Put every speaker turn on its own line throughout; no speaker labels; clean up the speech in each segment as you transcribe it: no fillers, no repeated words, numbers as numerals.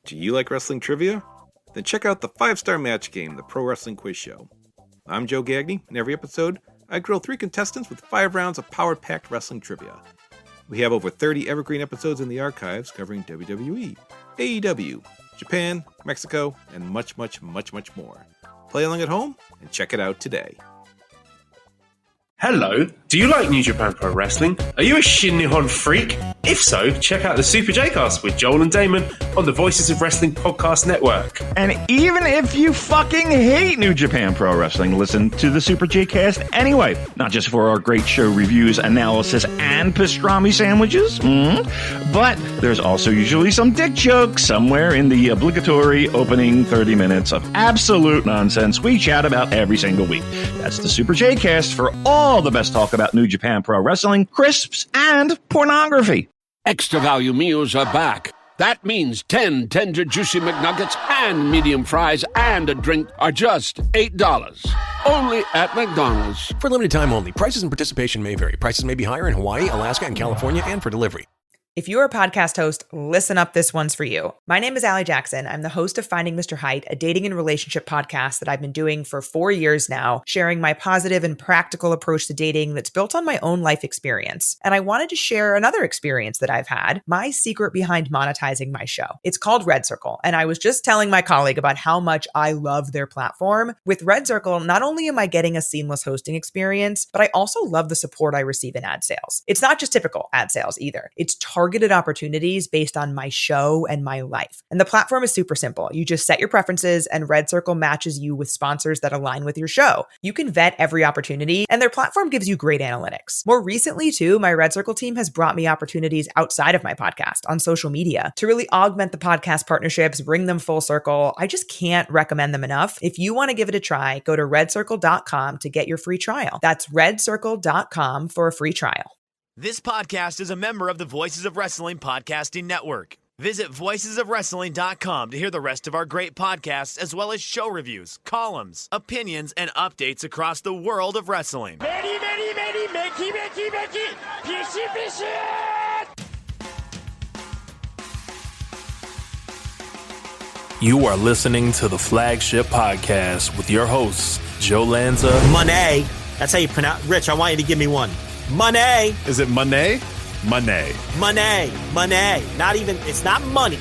Do you like wrestling trivia? Then check out the 5-Star Match Game, the Pro Wrestling Quiz Show. I'm Joe Gagney, and every episode, I grill 3 contestants with 5 rounds of power-packed wrestling trivia. We have over 30 evergreen episodes in the archives covering WWE, AEW, Japan, Mexico, and much, much, much, much more. Play along at home and check it out today.
Hello, do you like New Japan Pro Wrestling? Are you a Shin Nihon freak? If so, check out the Super J-Cast with Joel and Damon on the Voices of Wrestling Podcast Network.
And even if you fucking hate New Japan Pro Wrestling, listen to the Super J-Cast anyway. Not just for our great show reviews, analysis, and pastrami sandwiches, but there's also usually some dick jokes somewhere in the obligatory opening 30 minutes of absolute nonsense we chat about every single week. That's the Super J-Cast for all the best talk about New Japan Pro Wrestling, crisps, and pornography.
Extra value meals are back. That means 10 tender, juicy McNuggets and medium fries and a drink are just $8. Only at McDonald's.
For limited time only. Prices and participation may vary. Prices may be higher in Hawaii, Alaska, and California, and for delivery.
If you're a podcast host, listen up, this one's for you. My name is Allie Jackson. I'm the host of Finding Mr. Height, a dating and relationship podcast that I've been doing for 4 years now, sharing my positive and practical approach to dating that's built on my own life experience. And I wanted to share another experience that I've had, my secret behind monetizing my show. It's called Red Circle, and I was just telling my colleague about how much I love their platform. With Red Circle, not only am I getting a seamless hosting experience, but I also love the support I receive in ad sales. It's not just typical ad sales either. It's targeted opportunities based on my show and my life. And the platform is super simple. You just set your preferences and Red Circle matches you with sponsors that align with your show. You can vet every opportunity and their platform gives you great analytics. More recently too, my Red Circle team has brought me opportunities outside of my podcast on social media to really augment the podcast partnerships, bring them full circle. I just can't recommend them enough. If you want to give it a try, go to redcircle.com to get your free trial. That's redcircle.com for a free trial.
This podcast is a member of the Voices of Wrestling Podcasting Network. Visit voicesofwrestling.com to hear the rest of our great podcasts, as well as show reviews, columns, opinions, and updates across the world of wrestling.
You are listening to the Flagship Podcast with your hosts, Joe Lanza.
Money. That's how you pronounce. Rich, I want you to give me one. Money.
Is it Monet? Money.
Money. Money. Not even, it's not money.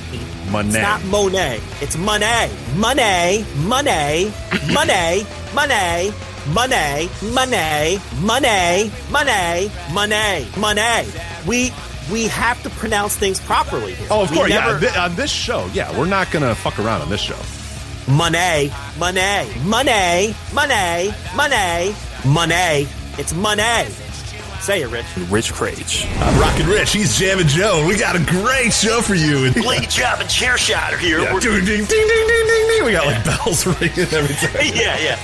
Monet.
It's not Monet. It's money. Money. Money. Money. Money. Money. Money. Money. Money. Money. Money. We have to pronounce things properly here.
Oh, of course, yeah. On this show, yeah. We're not going to fuck around on this show.
Money. Money. Money. Money. Money. Money. It's money. Say it, Rich.
Rich Craich.
I'm Rockin' Rich. He's Jamming Joe. We got a great show for you.
Blade Job and Chair Shotter here.
Yeah, ding, ding, ding, ding, ding, ding. We got like bells ringing every time.
Yeah.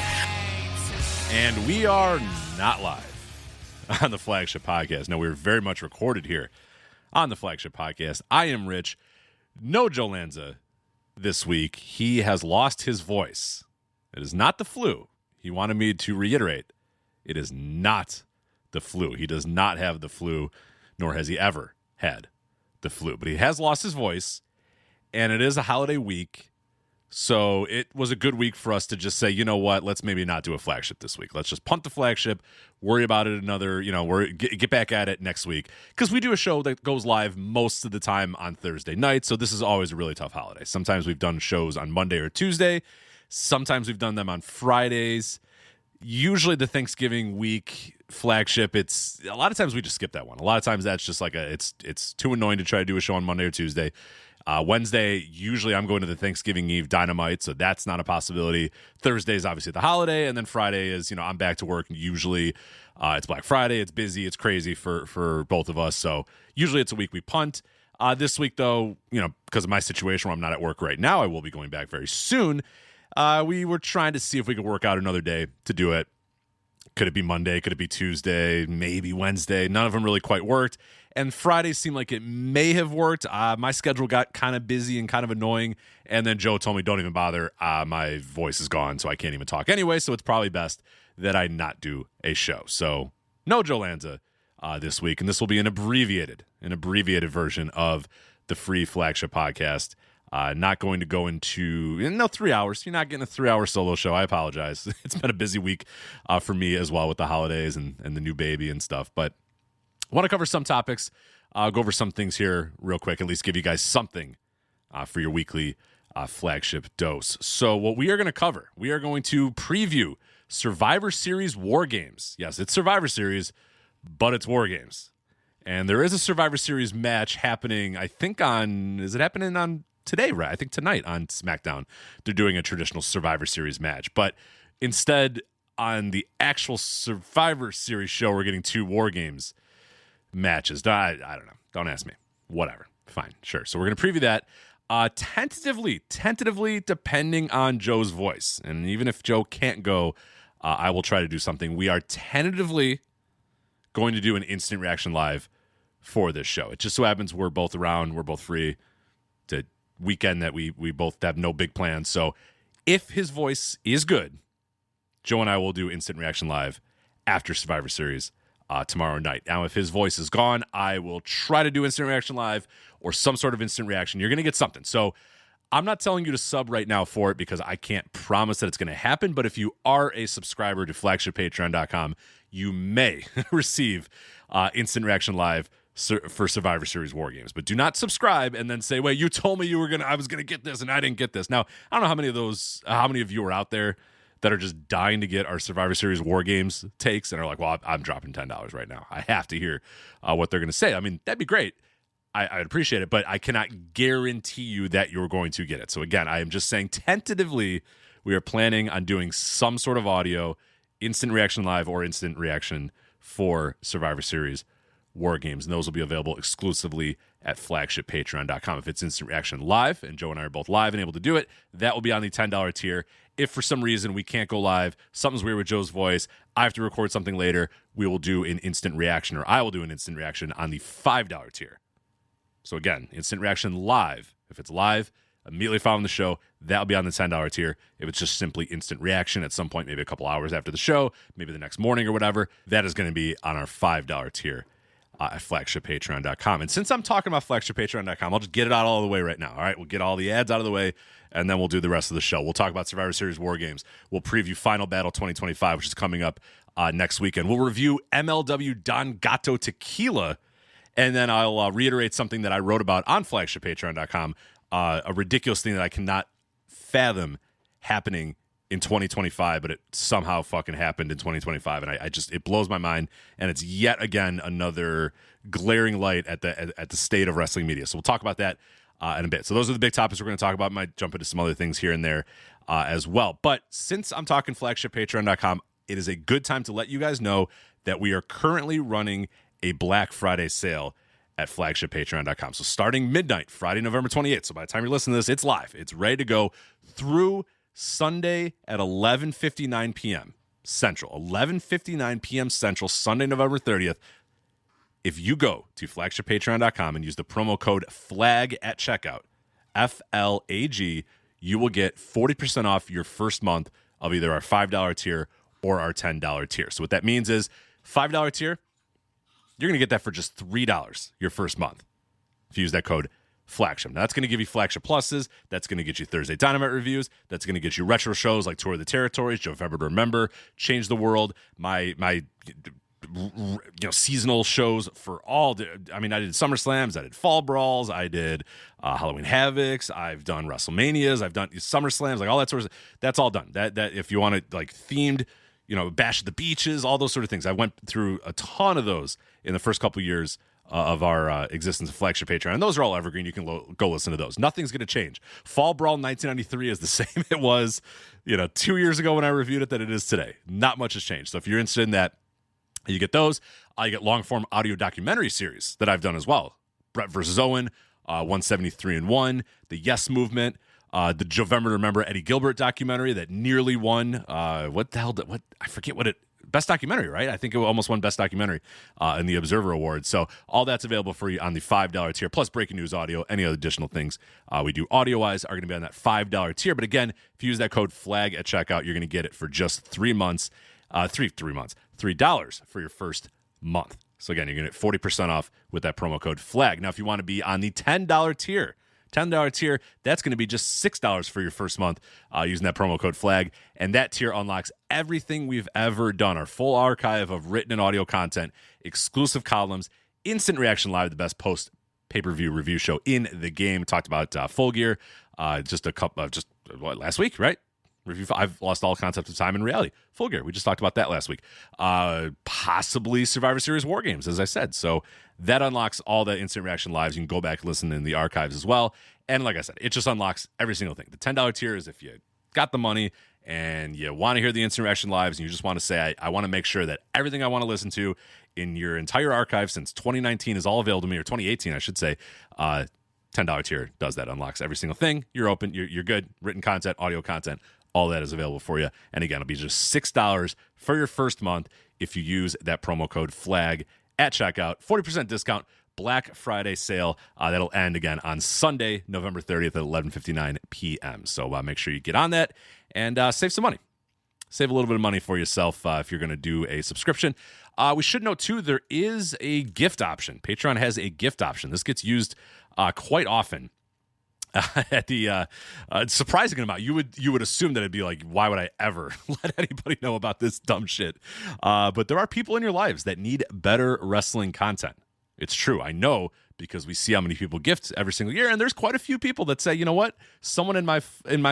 And we are not live on the Flagship Podcast. No, we're very much recorded here on the Flagship Podcast. I am Rich. No Joe Lanza this week. He has lost his voice. It is not the flu. He wanted me to reiterate. It is not the flu. He does not have the flu, nor has he ever had the flu. But he has lost his voice, and it is a holiday week, so it was a good week for us to just say, you know what, let's maybe not do a Flagship this week. Let's just punt the Flagship, worry about it another, get back at it next week, because we do a show that goes live most of the time on Thursday night, so this is always a really tough holiday. Sometimes we've done shows on Monday or Tuesday. Sometimes we've done them on Fridays. Usually the Thanksgiving week Flagship, it's a lot of times we just skip that one. A lot of times that's just like it's too annoying to try to do a show on Monday or Tuesday. Wednesday, usually I'm going to the Thanksgiving Eve Dynamite, so that's not a possibility. Thursday is obviously the holiday, and then Friday is, I'm back to work. Usually it's Black Friday, it's busy, it's crazy for both of us, so usually it's a week we punt. This week, though, because of my situation where I'm not at work right now, I will be going back very soon. We were trying to see if we could work out another day to do it. Could it be Monday? Could it be Tuesday? Maybe Wednesday? None of them really quite worked. And Friday seemed like it may have worked. My schedule got kind of busy and kind of annoying. And then Joe told me, don't even bother. My voice is gone, so I can't even talk anyway. So it's probably best that I not do a show. So no Joe Lanza this week. And this will be an abbreviated version of the free Flagship Podcast. Not going to go into 3 hours. You're not getting a 3-hour solo show. I apologize. It's been a busy week for me as well with the holidays and the new baby and stuff. But I want to cover some topics. I'll go over some things here real quick, at least give you guys something for your weekly flagship dose. So what we are going to cover, we are going to preview Survivor Series War Games. Yes, it's Survivor Series, but it's War Games. And there is a Survivor Series match happening, I think is it happening on today, right? I think tonight on SmackDown, they're doing a traditional Survivor Series match. But instead, on the actual Survivor Series show, we're getting 2 War Games matches. I don't know. Don't ask me. Whatever. Fine. Sure. So we're going to preview that. Tentatively, depending on Joe's voice. And even if Joe can't go, I will try to do something. We are tentatively going to do an instant reaction live for this show. It just so happens we're both around. We're both free. It's a weekend that we both have no big plans. So if his voice is good, Joe and I will do instant reaction live after Survivor Series tomorrow night. Now, if his voice is gone, I will try to do instant reaction live or some sort of instant reaction. You're going to get something. So I'm not telling you to sub right now for it because I can't promise that it's going to happen. But if you are a subscriber to flagshippatreon.com, you may receive instant reaction live for Survivor Series War Games. But do not subscribe and then say, wait, you told me I was going to get this and I didn't get this. Now, I don't know how many of you are out there that are just dying to get our Survivor Series War Games takes and are like, well, I'm dropping $10 right now. I have to hear what they're going to say. I mean, that'd be great. I'd appreciate it, but I cannot guarantee you that you're going to get it. So again, I am just saying tentatively we are planning on doing some sort of audio, instant reaction live or instant reaction for Survivor Series War Games. And those will be available exclusively at flagshippatreon.com. If it's instant reaction live, and Joe and I are both live and able to do it, that will be on the $10 tier. If for some reason we can't go live, something's weird with Joe's voice, I have to record something later, we will do an instant reaction, or I will do an instant reaction on the $5 tier. So again, instant reaction live. If it's live, immediately following the show, that'll be on the $10 tier. If it's just simply instant reaction at some point, maybe a couple hours after the show, maybe the next morning or whatever, that is going to be on our $5 tier at flagshippatreon.com. And since I'm talking about flagshippatreon.com, I'll just get it out all of the way right now. All right, we'll get all the ads out of the way, and then we'll do the rest of the show. We'll talk about Survivor Series War Games. We'll preview Final Battle 2025, which is coming up next weekend. We'll review MLW Don Gato Tequila, and then I'll reiterate something that I wrote about on flagshippatreon.com, a ridiculous thing that I cannot fathom happening in 2025, but it somehow fucking happened in 2025, and it blows my mind, and it's yet again another glaring light at the state of wrestling media. So we'll talk about that in a bit. So those are the big topics we're going to talk about. Might jump into some other things here and there as well. But since I'm talking flagshippatreon.com, it is a good time to let you guys know that we are currently running a Black Friday sale at flagshippatreon.com. So starting midnight, Friday, November 28th. So by the time you're listening to this, it's live. It's ready to go through Sunday at 11:59 p.m. Central. 11:59 p.m. Central, Sunday, November 30th. If you go to flagshippatreon.com and use the promo code FLAG at checkout, FLAG, you will get 40% off your first month of either our $5 tier or our $10 tier. So what that means is $5 tier, you're going to get that for just $3 your first month if you use that code Flagship. Now, that's going to give you Flagship Pluses. That's going to get you Thursday Dynamite reviews. That's going to get you retro shows like Tour of the Territories, Joevember to Remember, Change the World, my seasonal shows for all. I mean, I did SummerSlams, I did Fall Brawls, I did Halloween Havocs, I've done WrestleManias, I've done SummerSlams, like all that sort of. That's all done. That if you want to like themed, Bash at the Beaches, all those sort of things. I went through a ton of those in the first couple of years of our existence of Flagship Patreon. And those are all evergreen. You can go listen to those. Nothing's going to change. Fall Brawl 1993 is the same it was 2 years ago when I reviewed it that it is today. Not much has changed. So if you're interested in that, you get those. You get long-form audio documentary series that I've done as well. Bret versus Owen, 173-1, the Yes Movement, the Joevember to Remember Eddie Gilbert documentary that nearly won. What the hell? I forget what it. Best documentary, right? I think it almost won Best Documentary in the Observer Awards. So all that's available for you on the $5 tier, plus breaking news audio, any other additional things we do audio-wise are going to be on that $5 tier. But again, if you use that code FLAG at checkout, you're going to get it for just 3 months, $3 for your first month. So again, you're going to get 40% off with that promo code FLAG. Now, if you want to be on the $10 tier, $10 tier, that's going to be just $6 for your first month using that promo code FLAG. And that tier unlocks everything we've ever done, our full archive of written and audio content, exclusive columns, instant reaction live, the best post-pay-per-view review show in the game. Talked about Full Gear last week, right? I've lost all concept of time and reality. Full Gear, we just talked about that last week. Possibly Survivor Series War Games, as I said. So that unlocks all the instant reaction lives. You can go back and listen in the archives as well. And like I said, it just unlocks every single thing. The $10 tier is if you got the money and you want to hear the instant reaction lives and you just want to say, I want to make sure that everything I want to listen to in your entire archive since 2019 is all available to me, or 2018, I should say. $10 tier does that, unlocks every single thing. You're open, you're good. Written content, audio content, all that is available for you. And again, it'll be just $6 for your first month if you use that promo code FLAG at checkout. 40% discount, Black Friday sale. That'll end again on Sunday, November 30th at 11:59 p.m. So make sure you get on that and save some money. Save a little bit of money for yourself if you're going to do a subscription. We should note, too, there is a gift option. Patreon has a gift option. This gets used quite often. At the surprising amount, you would assume that it'd be like, why would I ever let anybody know about this dumb shit? But there are people in your lives that need better wrestling content. It's true. I know, because we see how many people gift every single year, and there's quite a few people that say, you know what, someone in my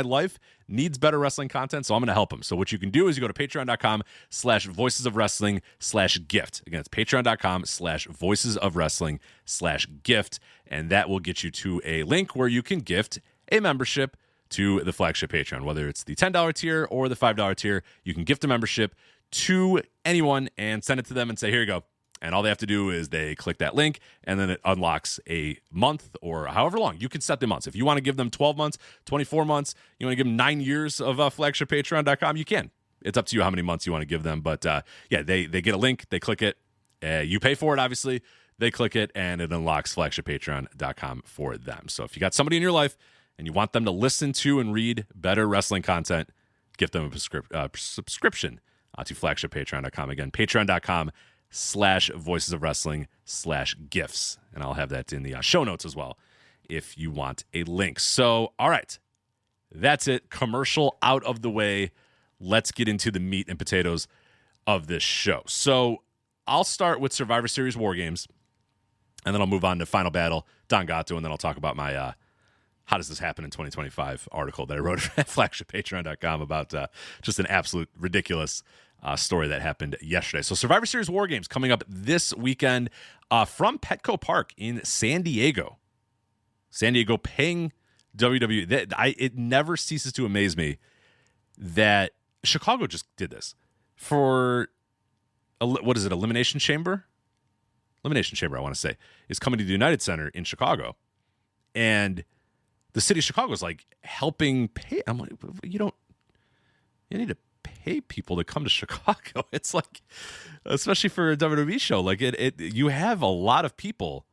life needs better wrestling content, so I'm going to help them. So what you can do is you go to patreon.com/voicesofwrestling/gift. Again, it's patreon.com/voicesofwrestling/gift, and that will get you to a link where you can gift a membership to the Flagship Patreon. Whether it's the $10 tier or the $5 tier, you can gift a membership to anyone and send it to them and say, here you go. And all they have to do is they click that link, and then it unlocks a month or however long. You can set the months. If you want to give them 12 months, 24 months, you want to give them 9 years of flagshippatreon.com, you can. It's up to you how many months you want to give them. But, they get a link. They click it. You pay for it, obviously. They click it, and it unlocks flagshippatreon.com for them. So if you got somebody in your life and you want them to listen to and read better wrestling content, give them a subscription to flagshippatreon.com. Again, patreon.com/voicesofwrestling/gifts. And I'll have that in the show notes as well if you want a link. So, all right, that's it. Commercial out of the way. Let's get into the meat and potatoes of this show. So I'll start with Survivor Series War Games, and then I'll move on to Final Battle, Don Gato, and then I'll talk about my How Does This Happen in 2025 article that I wrote at flagshippatreon.com about just an absolute ridiculous story that happened yesterday. So Survivor Series War Games coming up this weekend from Petco Park in San Diego. San Diego paying WWE. It never ceases to amaze me that Chicago just did this for, what is it, Elimination Chamber? Elimination Chamber, I want to say, is coming to the United Center in Chicago. And the city of Chicago is like helping pay. I'm like, you need to pay people to come to Chicago. It's like, especially for a WWE show, like you have a lot of people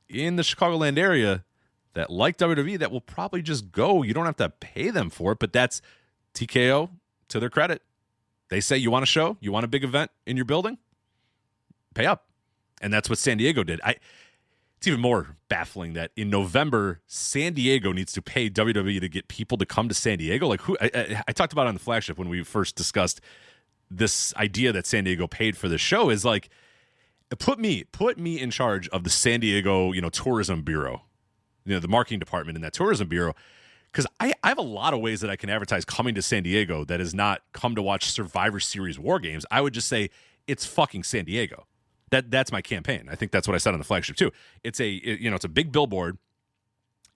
in the Chicagoland area that like WWE that will probably just go. You don't have to pay them for it, but that's TKO, to their credit. They say, you want a show, you want a big event in your building, pay up. And that's what San Diego did. It's even more baffling that in November, San Diego needs to pay WWE to get people to come to San Diego. Like, who? I talked about it on the Flagship when we first discussed this idea that San Diego paid for the show. Is like, put me in charge of the San Diego, tourism bureau, the marketing department in that tourism bureau, because I have a lot of ways that I can advertise coming to San Diego that is not come to watch Survivor Series War Games. I would just say it's fucking San Diego. That's my campaign. I think that's what I said on the Flagship too. It's it's a big billboard,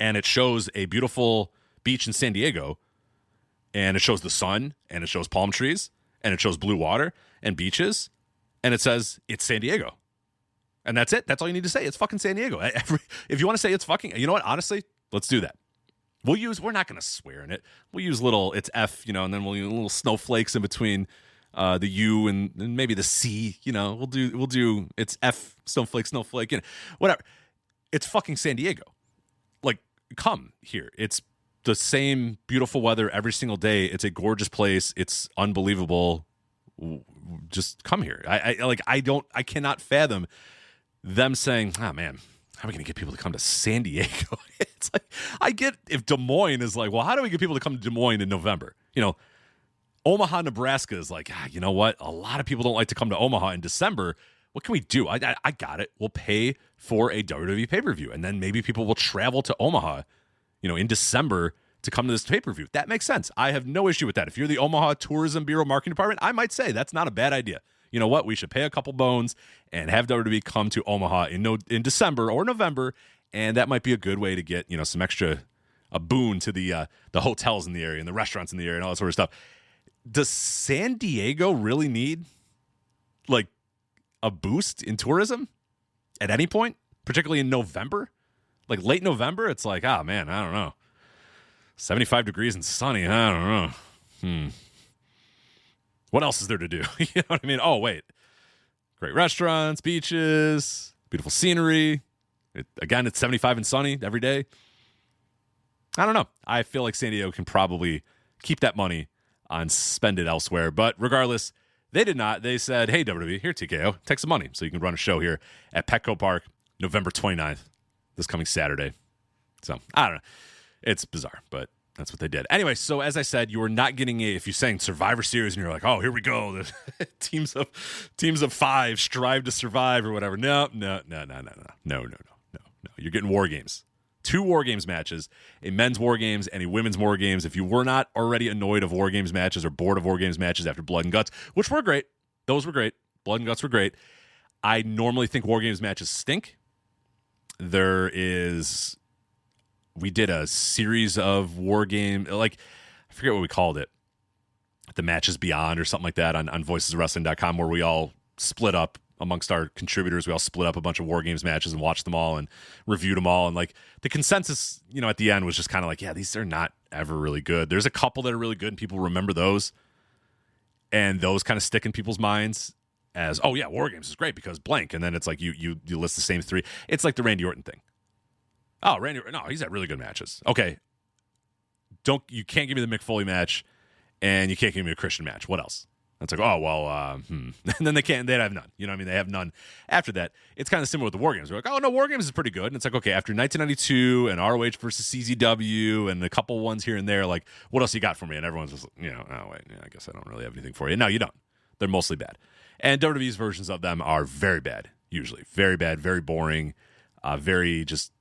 and it shows a beautiful beach in San Diego, and it shows the sun, and it shows palm trees, and it shows blue water and beaches, and it says it's San Diego, and that's it. That's all you need to say. It's fucking San Diego. If you want to say it's fucking, you know what? Honestly, let's do that. We're not going to swear in it. We'll use it's F, and then we'll use little snowflakes in between the U and maybe the C, we'll do it's F, snowflake, whatever. It's fucking San Diego. Like, come here. It's the same beautiful weather every single day. It's a gorgeous place. It's unbelievable. Just come here. I cannot fathom them saying, oh man, how are we going to get people to come to San Diego? It's like, I get if Des Moines is like, well, how do we get people to come to Des Moines in November? Omaha, Nebraska is like, you know what? A lot of people don't like to come to Omaha in December. What can we do? I got it. We'll pay for a WWE pay-per-view, and then maybe people will travel to Omaha, in December to come to this pay-per-view. That makes sense. I have no issue with that. If you're the Omaha Tourism Bureau Marketing Department, I might say that's not a bad idea. You know what? We should pay a couple bones and have WWE come to Omaha in December or November, and that might be a good way to get some extra a boon to the hotels in the area and the restaurants in the area and all that sort of stuff. Does San Diego really need like a boost in tourism at any point, particularly in November? Like late November, it's like, oh man, I don't know. 75 degrees and sunny, I don't know. What else is there to do? You know what I mean? Oh, wait. Great restaurants, beaches, beautiful scenery. It's 75 and sunny every day. I don't know. I feel like San Diego can probably keep that money and spend it elsewhere. But regardless, they did not. They said, hey, WWE, here, TKO, take some money so you can run a show here at Petco Park November 29th, this coming Saturday. So, I don't know. It's bizarre, but that's what they did. Anyway, so as I said, you are not getting if you're saying Survivor Series and you're like, oh, here we go. The teams of 5 strive to survive or whatever. No. You're getting War Games. 2 War Games matches, a men's War Games and a women's War Games. If you were not already annoyed of War Games matches or bored of War Games matches after Blood and Guts, which were great. Those were great. Blood and Guts were great. I normally think War Games matches stink. We did a series of War Game, like, I forget what we called it. The Matches Beyond or something like that on voicesofwrestling.com, where we all split up amongst our contributors. We all split up a bunch of War Games matches and watched them all and reviewed them all. And like the consensus, at the end was just kind of like, yeah, these are not ever really good. There's a couple that are really good and people remember those. And those kind of stick in people's minds as, oh yeah, War Games is great because blank. And then it's like you list the same 3. It's like the Randy Orton thing. Oh, no, he's had really good matches. Okay. You can't give me the Mick Foley match and you can't give me a Christian match. What else? It's like, oh, well, and then they have none. You know what I mean? They have none after that. It's kind of similar with the War Games. They're like, oh, no, War Games is pretty good. And it's like, okay, after 1992 and ROH versus CZW and a couple ones here and there, like, what else you got for me? And everyone's just, oh, wait, I guess I don't really have anything for you. No, you don't. They're mostly bad. And WWE's versions of them are very bad, usually. Very bad, very boring, very just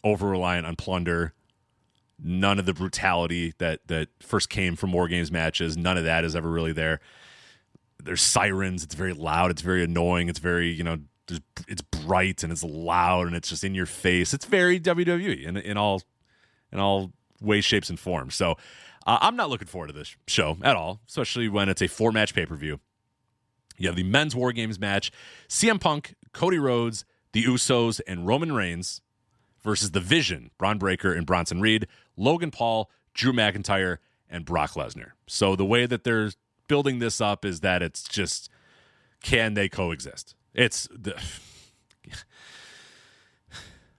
over-reliant on plunder. None of the brutality that first came from War Games matches, none of that is ever really there. There's sirens. It's very loud. It's very annoying. It's very, it's bright and it's loud and it's just in your face. It's very WWE in all ways, shapes, and forms. So I'm not looking forward to this show at all, especially when it's a 4-match pay-per-view. You have the men's War Games match, CM Punk, Cody Rhodes, the Usos, and Roman Reigns versus The Vision, Braun Breaker and Bronson Reed, Logan Paul, Drew McIntyre, and Brock Lesnar. So the way that they're building this up is that it's just, can they coexist?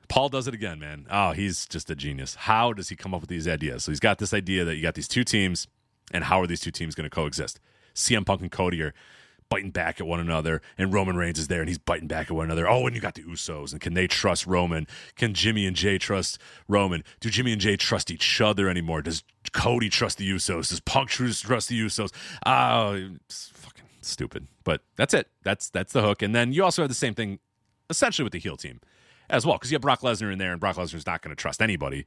Paul does it again, man. Oh, he's just a genius. How does he come up with these ideas? So he's got this idea that you got these 2 teams, and how are these 2 teams going to coexist? CM Punk and Cody are biting back at one another, and Roman Reigns is there, and he's biting back at one another. Oh, and you got the Usos, and can they trust Roman? Can Jimmy and Jay trust Roman? Do Jimmy and Jay trust each other anymore? Does Cody trust the Usos? Does Punk trust the Usos? Oh, it's fucking stupid. But that's it. That's the hook. And then you also have the same thing, essentially, with the heel team as well, because you have Brock Lesnar in there, and Brock Lesnar's not going to trust anybody.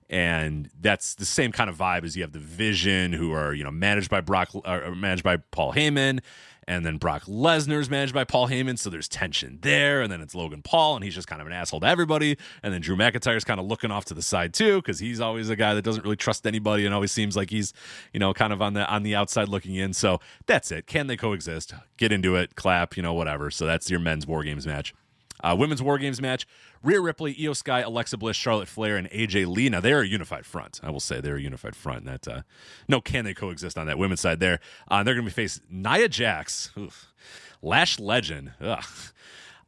And that's the same kind of vibe as you have the Vision, who are managed by Paul Heyman, and then Brock Lesnar's managed by Paul Heyman, so there's tension there. And then it's Logan Paul, and he's just kind of an asshole to everybody. And then Drew McIntyre's kind of looking off to the side too, because he's always a guy that doesn't really trust anybody and always seems like he's kind of on the outside looking in. So that's it. Can they coexist? Get into it, clap, whatever. So that's your men's War Games match. Women's War Games match, Rhea Ripley, Io Sky, Alexa Bliss, Charlotte Flair, and AJ Lee. Now, they're a unified front. I will say they're a unified front. That can they coexist on that women's side there? They're going to be facing Nia Jax, Lash Legend,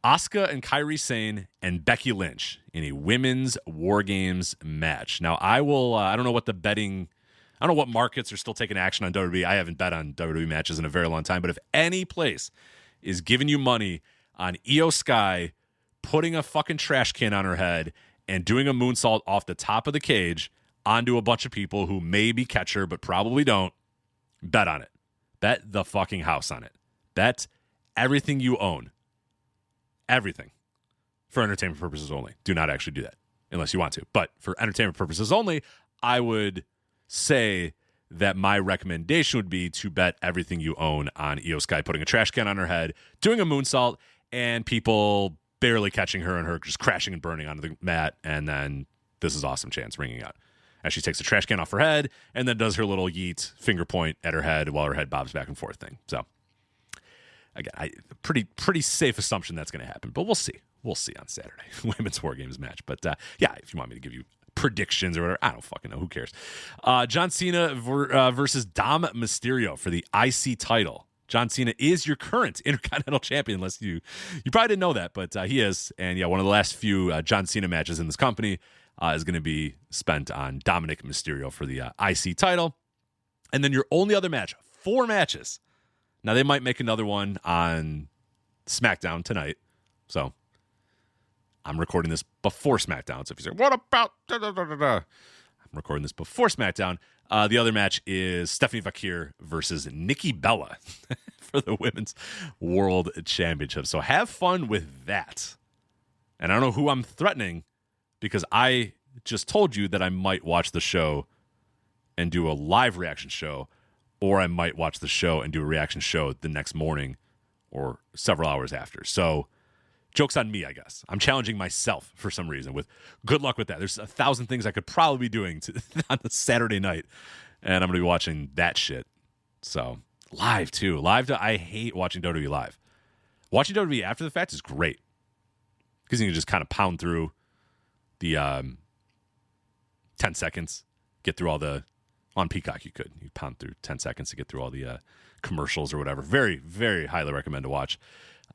Asuka and Kairi Sane, and Becky Lynch in a women's War Games match. Now, I don't know what what markets are still taking action on WWE. I haven't bet on WWE matches in a very long time, but if any place is giving you money on Io Sky putting a fucking trash can on her head and doing a moonsault off the top of the cage onto a bunch of people who maybe catch her but probably don't. Bet on it. Bet the fucking house on it. Bet everything you own. Everything. For entertainment purposes only. Do not actually do that unless you want to. But for entertainment purposes only, I would say that my recommendation would be to bet everything you own on Io Sky putting a trash can on her head, doing a moonsault, and people barely catching her and her just crashing and burning onto the mat, and then This Is Awesome chants ringing out as she takes the trash can off her head and then does her little yeet finger point at her head while her head bobs back and forth thing. So again, pretty safe assumption that's going to happen, but we'll see. We'll see on Saturday, Women's War Games match. But yeah, if you want me to give you predictions or whatever, I don't fucking know. Who cares? John Cena versus Dom Mysterio for the IC title. John Cena is your current Intercontinental Champion, unless you probably didn't know that, but he is. And yeah, one of the last few John Cena matches in this company is going to be spent on Dominic Mysterio for the IC title. And then your only other match, 4 matches. Now, they might make another one on SmackDown tonight. So I'm recording this before SmackDown. So if you say, what about... I'm recording this before SmackDown. The other match is Stephanie Vakir versus Nikki Bella for the Women's World Championship. So have fun with that. And I don't know who I'm threatening because I just told you that I might watch the show and do a live reaction show, or I might watch the show and do a reaction show the next morning or several hours after. So joke's on me, I guess. I'm challenging myself for some reason. With good luck with that. There's 1,000 things I could probably be doing on a Saturday night, and I'm going to be watching that shit. So live too. I hate watching WWE live. Watching WWE after the fact is great because you can just kind of pound through the 10 seconds, get through all the... On Peacock, you pound through 10 seconds to get through all the commercials or whatever. Very, very highly recommend to watch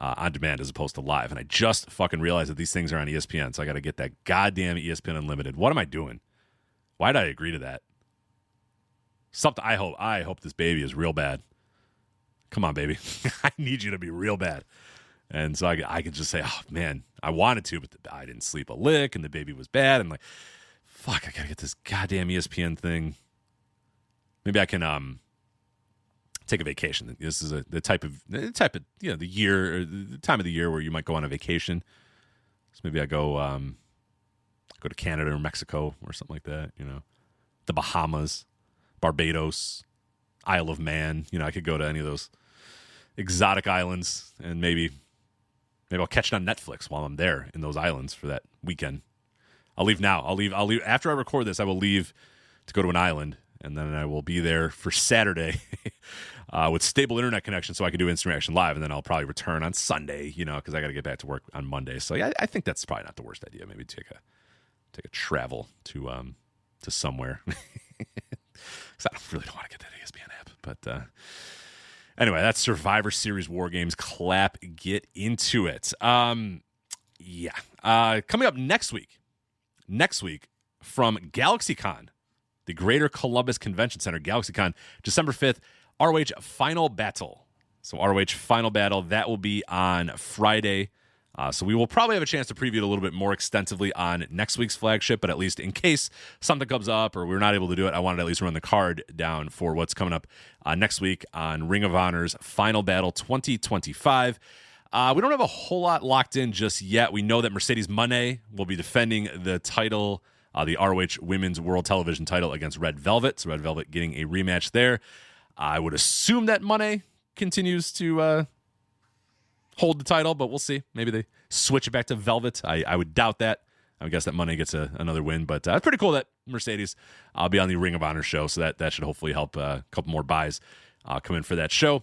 on demand as opposed to live. And I just fucking realized that these things are on ESPN, so I got to get that goddamn ESPN Unlimited. What am I doing? Why did I agree to that? Something. I hope this baby is real bad. Come on, baby. I need you to be real bad. And so I could just say, oh, man, I wanted to, but I didn't sleep a lick, and the baby was bad. And like, fuck, I got to get this goddamn ESPN thing. Maybe I can take a vacation. This is the type of the year, or the time of the year where you might go on a vacation. So maybe I go to Canada or Mexico or something like that. The Bahamas, Barbados, Isle of Man. I could go to any of those exotic islands, and maybe I'll catch it on Netflix while I'm there in those islands for that weekend. I'll leave now. I'll leave after I record this. I will leave to go to an island. And then I will be there for Saturday with stable internet connection so I can do Instant Reaction Live. And then I'll probably return on Sunday, because I got to get back to work on Monday. So yeah, I think that's probably not the worst idea. Maybe take a travel to somewhere. Because I really don't want to get that ESPN app. But anyway, that's Survivor Series War Games. Clap, get into it. Coming up next week from GalaxyCon, the Greater Columbus Convention Center, GalaxyCon, December 5th, ROH Final Battle. So ROH Final Battle, that will be on Friday. So we will probably have a chance to preview it a little bit more extensively on next week's Flagship, but at least in case something comes up or we're not able to do it, I wanted to at least run the card down for what's coming up next week on Ring of Honor's Final Battle 2025. We don't have a whole lot locked in just yet. We know that Mercedes Moné will be defending the title, the ROH Women's World Television title against Red Velvet. So Red Velvet getting a rematch there. I would assume that Moné continues to hold the title, but we'll see. Maybe they switch it back to Velvet. I would doubt that. I would guess that Moné gets another win, but it's pretty cool that Mercedes will be on the Ring of Honor show, so that should hopefully help a couple more buys come in for that show.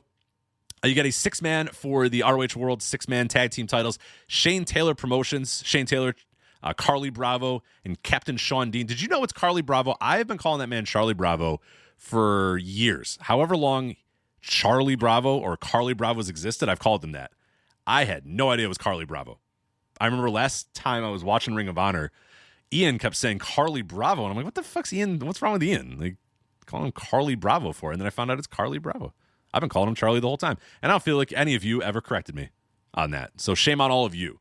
You got a 6-man for the ROH World 6-man tag team titles. Shane Taylor Promotions. Shane Taylor, Carly Bravo, and Captain Sean Dean. Did you know it's Carly Bravo? I have been calling that man Charlie Bravo for years. However long Charlie Bravo or Carly Bravos existed, I've called them that. I had no idea it was Carly Bravo. I remember last time I was watching Ring of Honor, Ian kept saying Carly Bravo, and I'm like, what the fuck's Ian? What's wrong with Ian? Like, calling him Carly Bravo for it, and then I found out it's Carly Bravo. I've been calling him Charlie the whole time, and I don't feel like any of you ever corrected me on that. So shame on all of you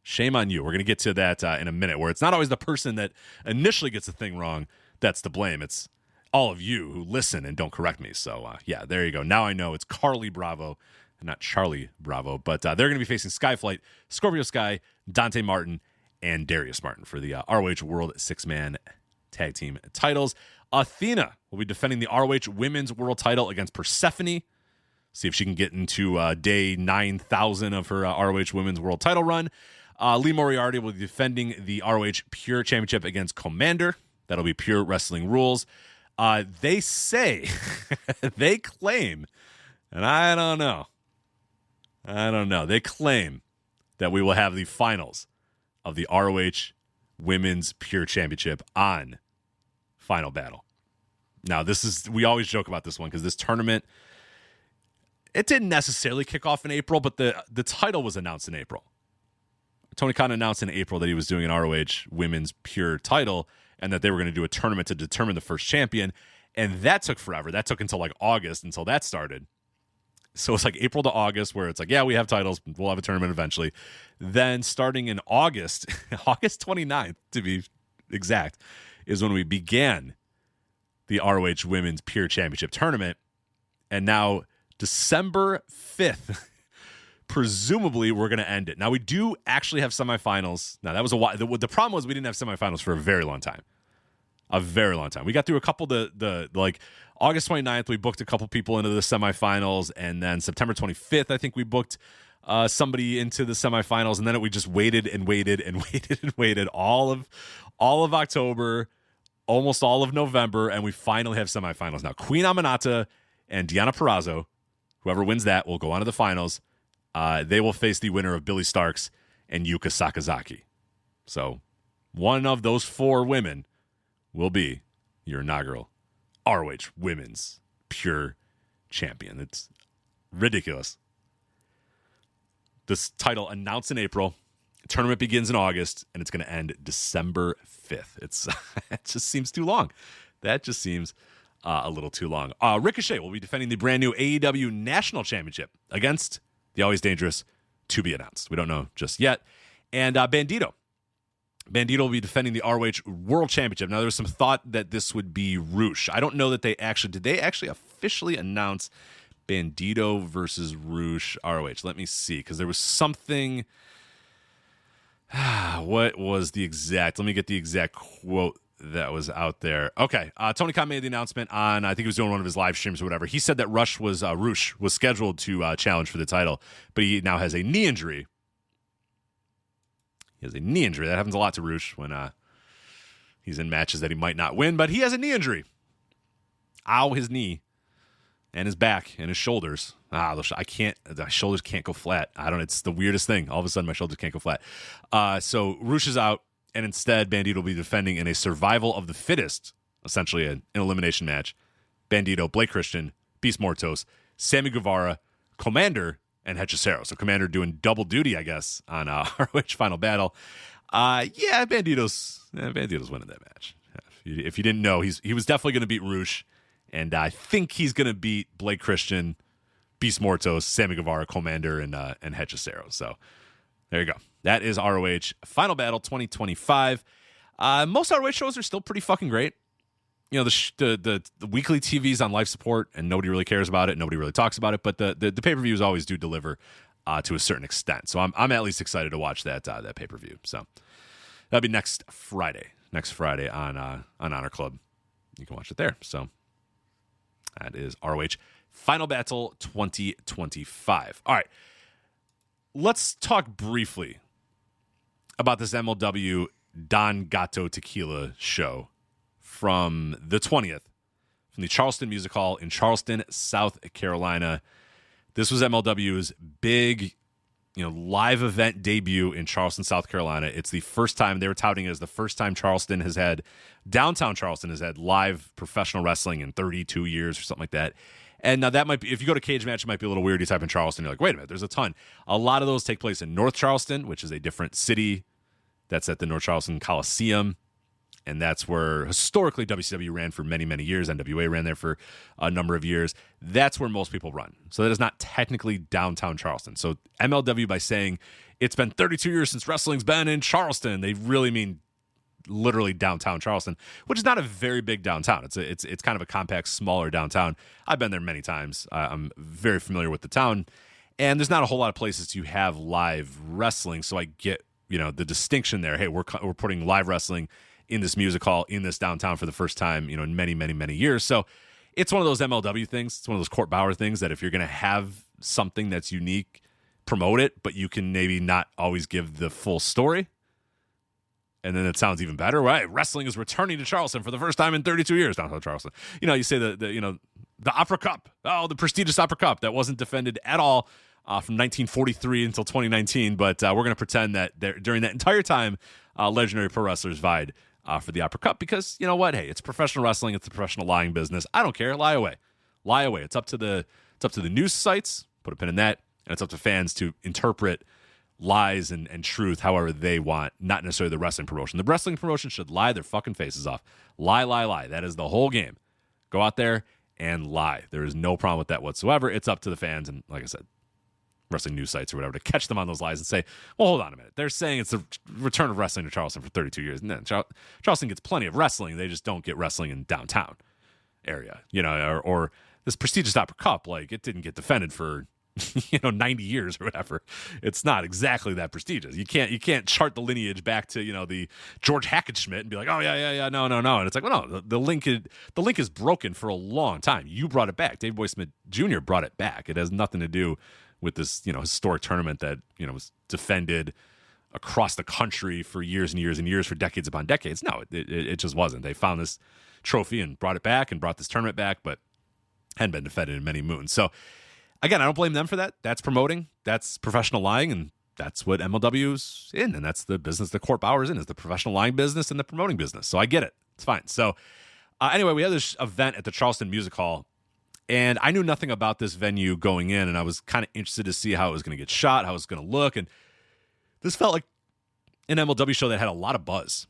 Shame on you. We're going to get to that in a minute, where it's not always the person that initially gets the thing wrong that's to blame. It's all of you who listen and don't correct me. So, yeah, there you go. Now I know it's Carly Bravo and not Charlie Bravo. But they're going to be facing Skyflight, Scorpio Sky, Dante Martin, and Darius Martin for the ROH World Six-Man Tag Team titles. Athena will be defending the ROH Women's World title against Persephone. See if she can get into day 9,000 of her ROH Women's World title run. Lee Moriarty will be defending the ROH Pure Championship against Commander. That'll be Pure Wrestling Rules. They say, they claim, and I don't know. They claim that we will have the finals of the ROH Women's Pure Championship on Final Battle. Now, we always joke about this one because this tournament, it didn't necessarily kick off in April, but the title was announced in April. Tony Khan announced in April that he was doing an ROH Women's Pure title and that they were going to do a tournament to determine the first champion. And that took forever. That took until like August until that started. So it's like April to August where it's like, yeah, we have titles. We'll have a tournament eventually. Then starting in August, August 29th to be exact, is when we began the ROH Women's Pure Championship tournament. And now December 5th, presumably we're going to end it. Now we do actually have semifinals. Now that was a while. The problem was we didn't have semifinals for a very long time. A very long time. We got through a couple like August 29th, we booked a couple people into the semifinals, and then September 25th, I think we booked somebody into the semifinals, and then we just waited and waited and waited and waited all of October, almost all of November, and we finally have semifinals now. Queen Aminata and Deonna Purrazzo, whoever wins that, will go on to the finals. They will face the winner of Billy Starks and Yuka Sakazaki. So one of those four women will be your inaugural ROH Women's Pure Champion. It's ridiculous. This title announced in April. Tournament begins in August, and it's going to end December 5th. It just seems too long. That just seems a little too long. Ricochet will be defending the brand new AEW National Championship against the always dangerous to be announced. We don't know just yet. And Bandito will be defending the ROH World Championship. Now, there was some thought that this would be Roosh. I don't know that did they actually officially announce Bandito versus Roosh ROH? Let me see, because there was something. What was the exact? Let me get the exact quote that was out there. Okay, Tony Khan made the announcement on, I think he was doing one of his live streams or whatever. He said that Roosh was scheduled to challenge for the title, but he now has a knee injury. He has a knee injury. That happens a lot to Roosh when he's in matches that he might not win, but he has a knee injury. Ow, his knee and his back and his shoulders. The shoulders can't go flat. It's the weirdest thing. All of a sudden, my shoulders can't go flat. So Roosh is out, and instead, Bandito will be defending in a survival of the fittest, essentially an elimination match. Bandito, Blake Christian, Beast Mortos, Sammy Guevara, Commander, and Hechicero. So Commander doing double duty, I guess, on ROH Final Battle. Bandito's winning that match. If you didn't know, he was definitely going to beat Roosh, and I think he's going to beat Blake Christian, Beast Mortos, Sammy Guevara, Commander, and Hechicero. So there you go. That is ROH Final Battle 2025. Most ROH shows are still pretty fucking great. You know, the weekly TV's on life support, and nobody really cares about it. Nobody really talks about it. But the pay-per-views always do deliver to a certain extent. So I'm at least excited to watch that pay-per-view. So that'll be next Friday. Next Friday on Honor Club. You can watch it there. So that is ROH Final Battle 2025. All right. Let's talk briefly about this MLW Don Gato Tequila show from the 20th, from the Charleston Music Hall in Charleston, South Carolina. This was MLW's big, live event debut in Charleston, South Carolina. It's the first time, they were touting it as the first time downtown Charleston has had live professional wrestling in 32 years or something like that. And now that might be, if you go to Cage Match, it might be a little weird. You type in Charleston, you're like, wait a minute, there's a ton. A lot of those take place in North Charleston, which is a different city. That's at the North Charleston Coliseum. And that's where historically WCW ran for many, many years. NWA ran there for a number of years. That's where most people run. So that is not technically downtown Charleston. So MLW, by saying it's been 32 years since wrestling's been in Charleston. They really mean literally downtown Charleston, which is not a very big downtown. It's kind of a compact, smaller downtown. I've been there many times. I'm very familiar with the town, and there's not a whole lot of places to have live wrestling. So I get, the distinction there. Hey, we're putting live wrestling in this music hall in this downtown for the first time, in many, many, many years. So it's one of those MLW things. It's one of those Court Bauer things that if you're going to have something that's unique, promote it, but you can maybe not always give the full story. And then it sounds even better, right? Wrestling is returning to Charleston for the first time in 32 years. Downtown Charleston. You say the Opera Cup. Oh, the prestigious Opera Cup that wasn't defended at all from 1943 until 2019. But we're going to pretend that during that entire time, legendary pro wrestlers vied for the Opera Cup because you know what? Hey, it's professional wrestling. It's a professional lying business. I don't care. Lie away. It's up to the news sites. Put a pin in that. And it's up to fans to interpret lies and truth however they want, not necessarily the wrestling promotion. The wrestling promotion should lie their fucking faces off. Lie. That is the whole game. Go out there and lie. There is no problem with that whatsoever. It's up to the fans and, like I said, wrestling news sites or whatever to catch them on those lies and say, well, hold on a minute. They're saying it's the return of wrestling to Charleston for 32 years. And then Charleston gets plenty of wrestling. They just don't get wrestling in downtown area, or this prestigious Opera Cup. Like, it didn't get defended for 90 years or whatever. It's not exactly that prestigious. You can't chart the lineage back to the George Hackenschmidt and be like, oh yeah, no. And it's like, well, no, the link is broken for a long time. You brought it back. Dave Boy Smith Jr. brought it back. It has nothing to do with this historic tournament that was defended across the country for years and years and years, for decades upon decades. No, it just wasn't. They found this trophy and brought it back and brought this tournament back, but hadn't been defended in many moons. So again, I don't blame them for that. That's promoting. That's professional lying, and that's what MLW's in, and that's the business that Court Bauer's in, is the professional lying business and the promoting business. So I get it. It's fine. So anyway, we had this event at the Charleston Music Hall, and I knew nothing about this venue going in, and I was kind of interested to see how it was going to get shot, how it was going to look, and this felt like an MLW show that had a lot of buzz.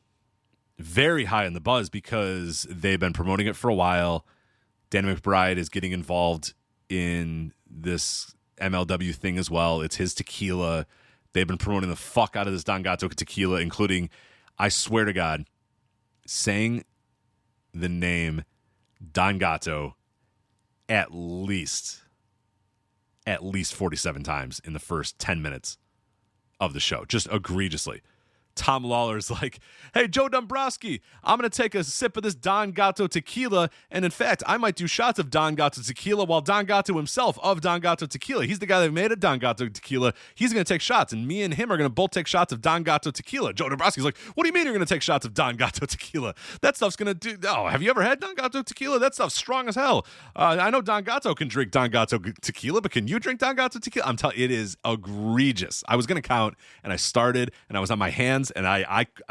Very high in the buzz because they've been promoting it for a while. Danny McBride is getting involved in this MLW thing as well. It's his tequila. They've been promoting the fuck out of this Don Gato tequila, including, I swear to God, saying the name Don Gato at least 47 times in the first 10 minutes of the show, just egregiously. Tom Lawler's like, hey, Joe Dombrowski, I'm going to take a sip of this Don Gato tequila, and in fact, I might do shots of Don Gato tequila while Don Gato himself of Don Gato tequila. He's the guy that made it, Don Gato tequila. He's going to take shots, and me and him are going to both take shots of Don Gato tequila. Joe Dombrowski's like, what do you mean you're going to take shots of Don Gato tequila? That stuff's going to do, have you ever had Don Gato tequila? That stuff's strong as hell. I know Don Gato can drink Don Gato tequila, but can you drink Don Gato tequila? I'm telling you, it is egregious. I was going to count, and I started, and I was on my hands, and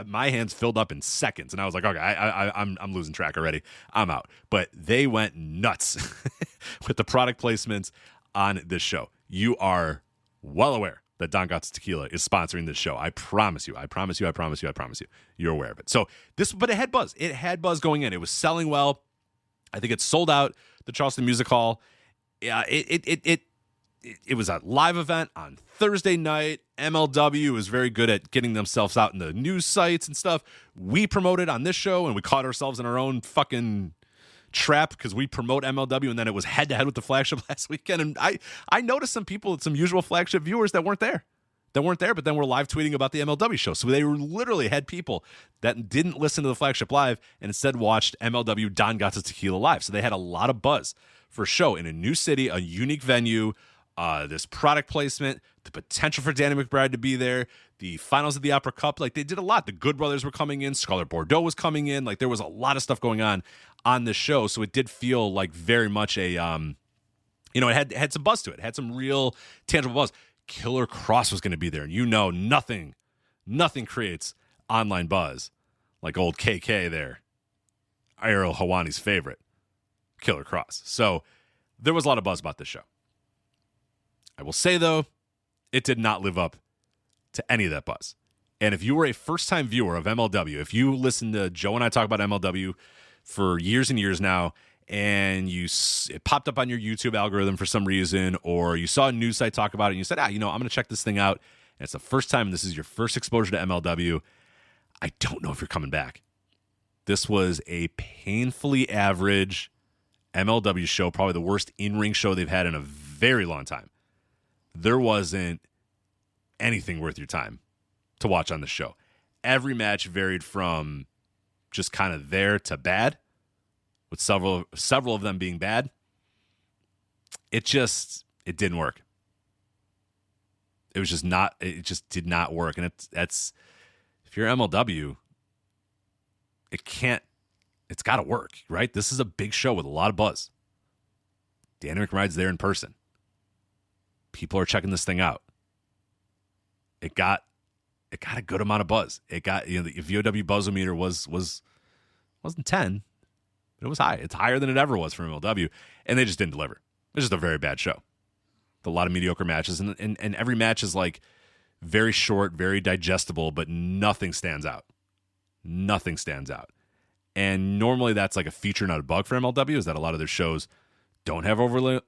my hands filled up in seconds, and I was like, okay, I'm losing track already. I'm out. But they went nuts with the product placements on this show. You are well aware that Don Gato Tequila is sponsoring this show. I promise you. You're aware of it. So but it had buzz. It had buzz going in. It was selling well. I think it sold out the Charleston Music Hall. Yeah, it was a live event on Thursday night. MLW was very good at getting themselves out in the news sites and stuff. We promoted on this show, and we caught ourselves in our own fucking trap because we promote MLW, and then it was head-to-head with the Flagship last weekend. And I noticed some people, some usual Flagship viewers that weren't there. But then we're live tweeting about the MLW show. So they literally had people that didn't listen to the Flagship live and instead watched MLW Don Gato Tequila live. So they had a lot of buzz for a show in a new city, a unique venue, this product placement, the potential for Danny McBride to be there, the finals of the Opera Cup. Like, they did a lot. The Good Brothers were coming in. Scarlett Bordeaux was coming in. Like, there was a lot of stuff going on this show. So it did feel like very much a, it had some buzz to it. It had some real tangible buzz. Killer Cross was going to be there. And nothing creates online buzz like old KK there. Ariel Hawani's favorite, Killer Cross. So there was a lot of buzz about this show. I will say, though, it did not live up to any of that buzz. And if you were a first-time viewer of MLW, if you listen to Joe and I talk about MLW for years and years now, and it popped up on your YouTube algorithm for some reason, or you saw a news site talk about it, and you said, I'm going to check this thing out, and it's the first time this is your first exposure to MLW, I don't know if you're coming back. This was a painfully average MLW show, probably the worst in-ring show they've had in a very long time. There wasn't anything worth your time to watch on the show. Every match varied from just kind of there to bad, with several of them being bad. It didn't work. It just did not work. And that's if you're MLW, it's got to work, right? This is a big show with a lot of buzz. Danny McBride's there in person. People are checking this thing out. It got a good amount of buzz. It got, the VOW buzzometer wasn't 10, but it was high. It's higher than it ever was from MLW, and they just didn't deliver. It's just a very bad show. A lot of mediocre matches, and every match is like very short, very digestible, but nothing stands out. Nothing stands out. And normally that's like a feature, not a bug for MLW, is that a lot of their shows don't have overly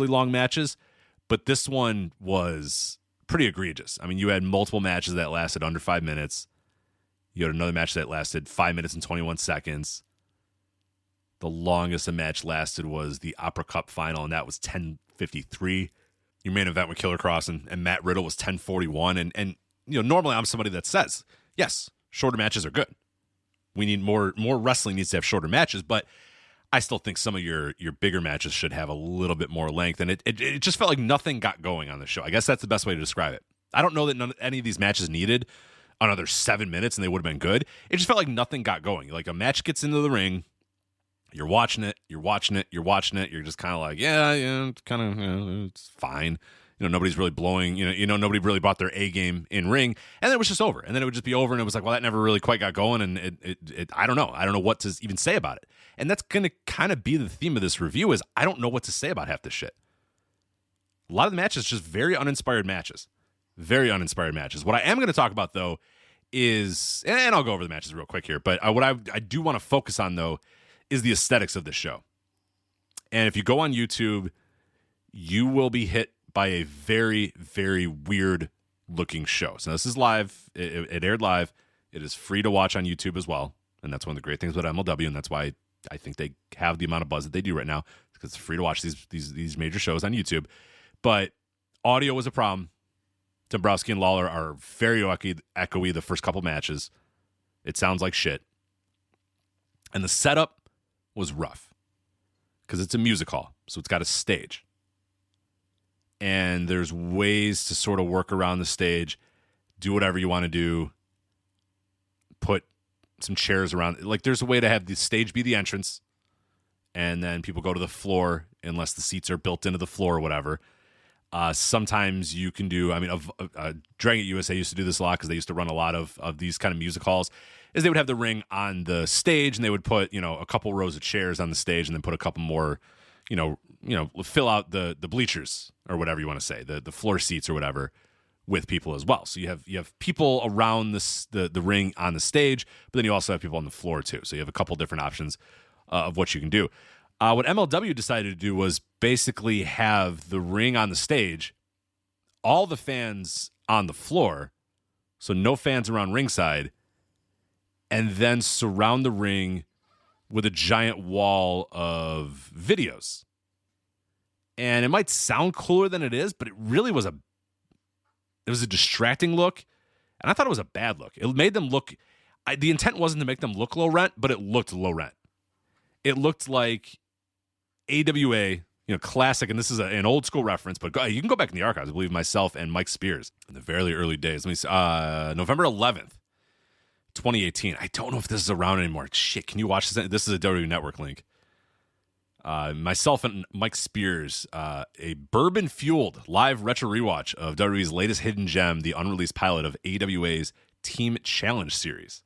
long matches, but this one was pretty egregious. I mean, you had multiple matches that lasted under 5 minutes. You had another match that lasted 5 minutes and 21 seconds. The longest a match lasted was the Opera Cup final, and that was 10:53. Your main event with Killer Cross and Matt Riddle was 10:41. And normally I'm somebody that says, yes, shorter matches are good. We need more wrestling needs to have shorter matches, but I still think some of your bigger matches should have a little bit more length. And it just felt like nothing got going on the show. I guess that's the best way to describe it. I don't know that any of these matches needed another 7 minutes and they would have been good. It just felt like nothing got going. Like a match gets into the ring, you're watching it. You're just kind of like, yeah, it's kind of, it's fine. Nobody's really blowing, nobody really brought their A game in ring. And then it was just over. And then it would just be over. And it was like, well, that never really quite got going. And I don't know. I don't know what to even say about it. And that's going to kind of be the theme of this review is I don't know what to say about half this shit. A lot of the matches, just very uninspired matches. Very uninspired matches. What I am going to talk about, though, is, and I'll go over the matches real quick here, but what I do want to focus on, though, is the aesthetics of this show. And if you go on YouTube, you will be hit by a very, very weird looking show. So this is live. It aired live. It is free to watch on YouTube as well. And that's one of the great things about MLW. And that's why I think they have the amount of buzz that they do right now, because it's free to watch these major shows on YouTube. But audio was a problem. Dombrowski and Lawler are very echoey the first couple matches. It sounds like shit. And the setup was rough because it's a music hall, so it's got a stage. And there's ways to sort of work around the stage, do whatever you want to do, put some chairs around. Like, there's a way to have the stage be the entrance, and then people go to the floor unless the seats are built into the floor or whatever. Sometimes you can do, Dragon Gate USA used to do this a lot because they used to run a lot of these kind of music halls, is they would have the ring on the stage and they would put, a couple rows of chairs on the stage and then put a couple more, fill out the bleachers or whatever you want to say, the floor seats or whatever with people as well. So you have people around the ring on the stage, but then you also have people on the floor too. So you have a couple different options of what you can do. What MLW decided to do was basically have the ring on the stage, all the fans on the floor, so no fans around ringside, and then surround the ring with a giant wall of videos. And it might sound cooler than it is, but it really was a distracting look, and I thought it was a bad look. It made them look, the intent wasn't to make them look low rent, but it looked low rent. It looked like AWA, classic, and this is an old school reference, but you can go back in the archives. I believe myself and Mike Spears in the very early days. Let me see, November 11th, 2018. I don't know if this is around anymore. Shit, can you watch this? This is a WWE Network link. Myself and Mike Spears, a bourbon-fueled live retro rewatch of WWE's latest hidden gem, the unreleased pilot of AWA's Team Challenge series.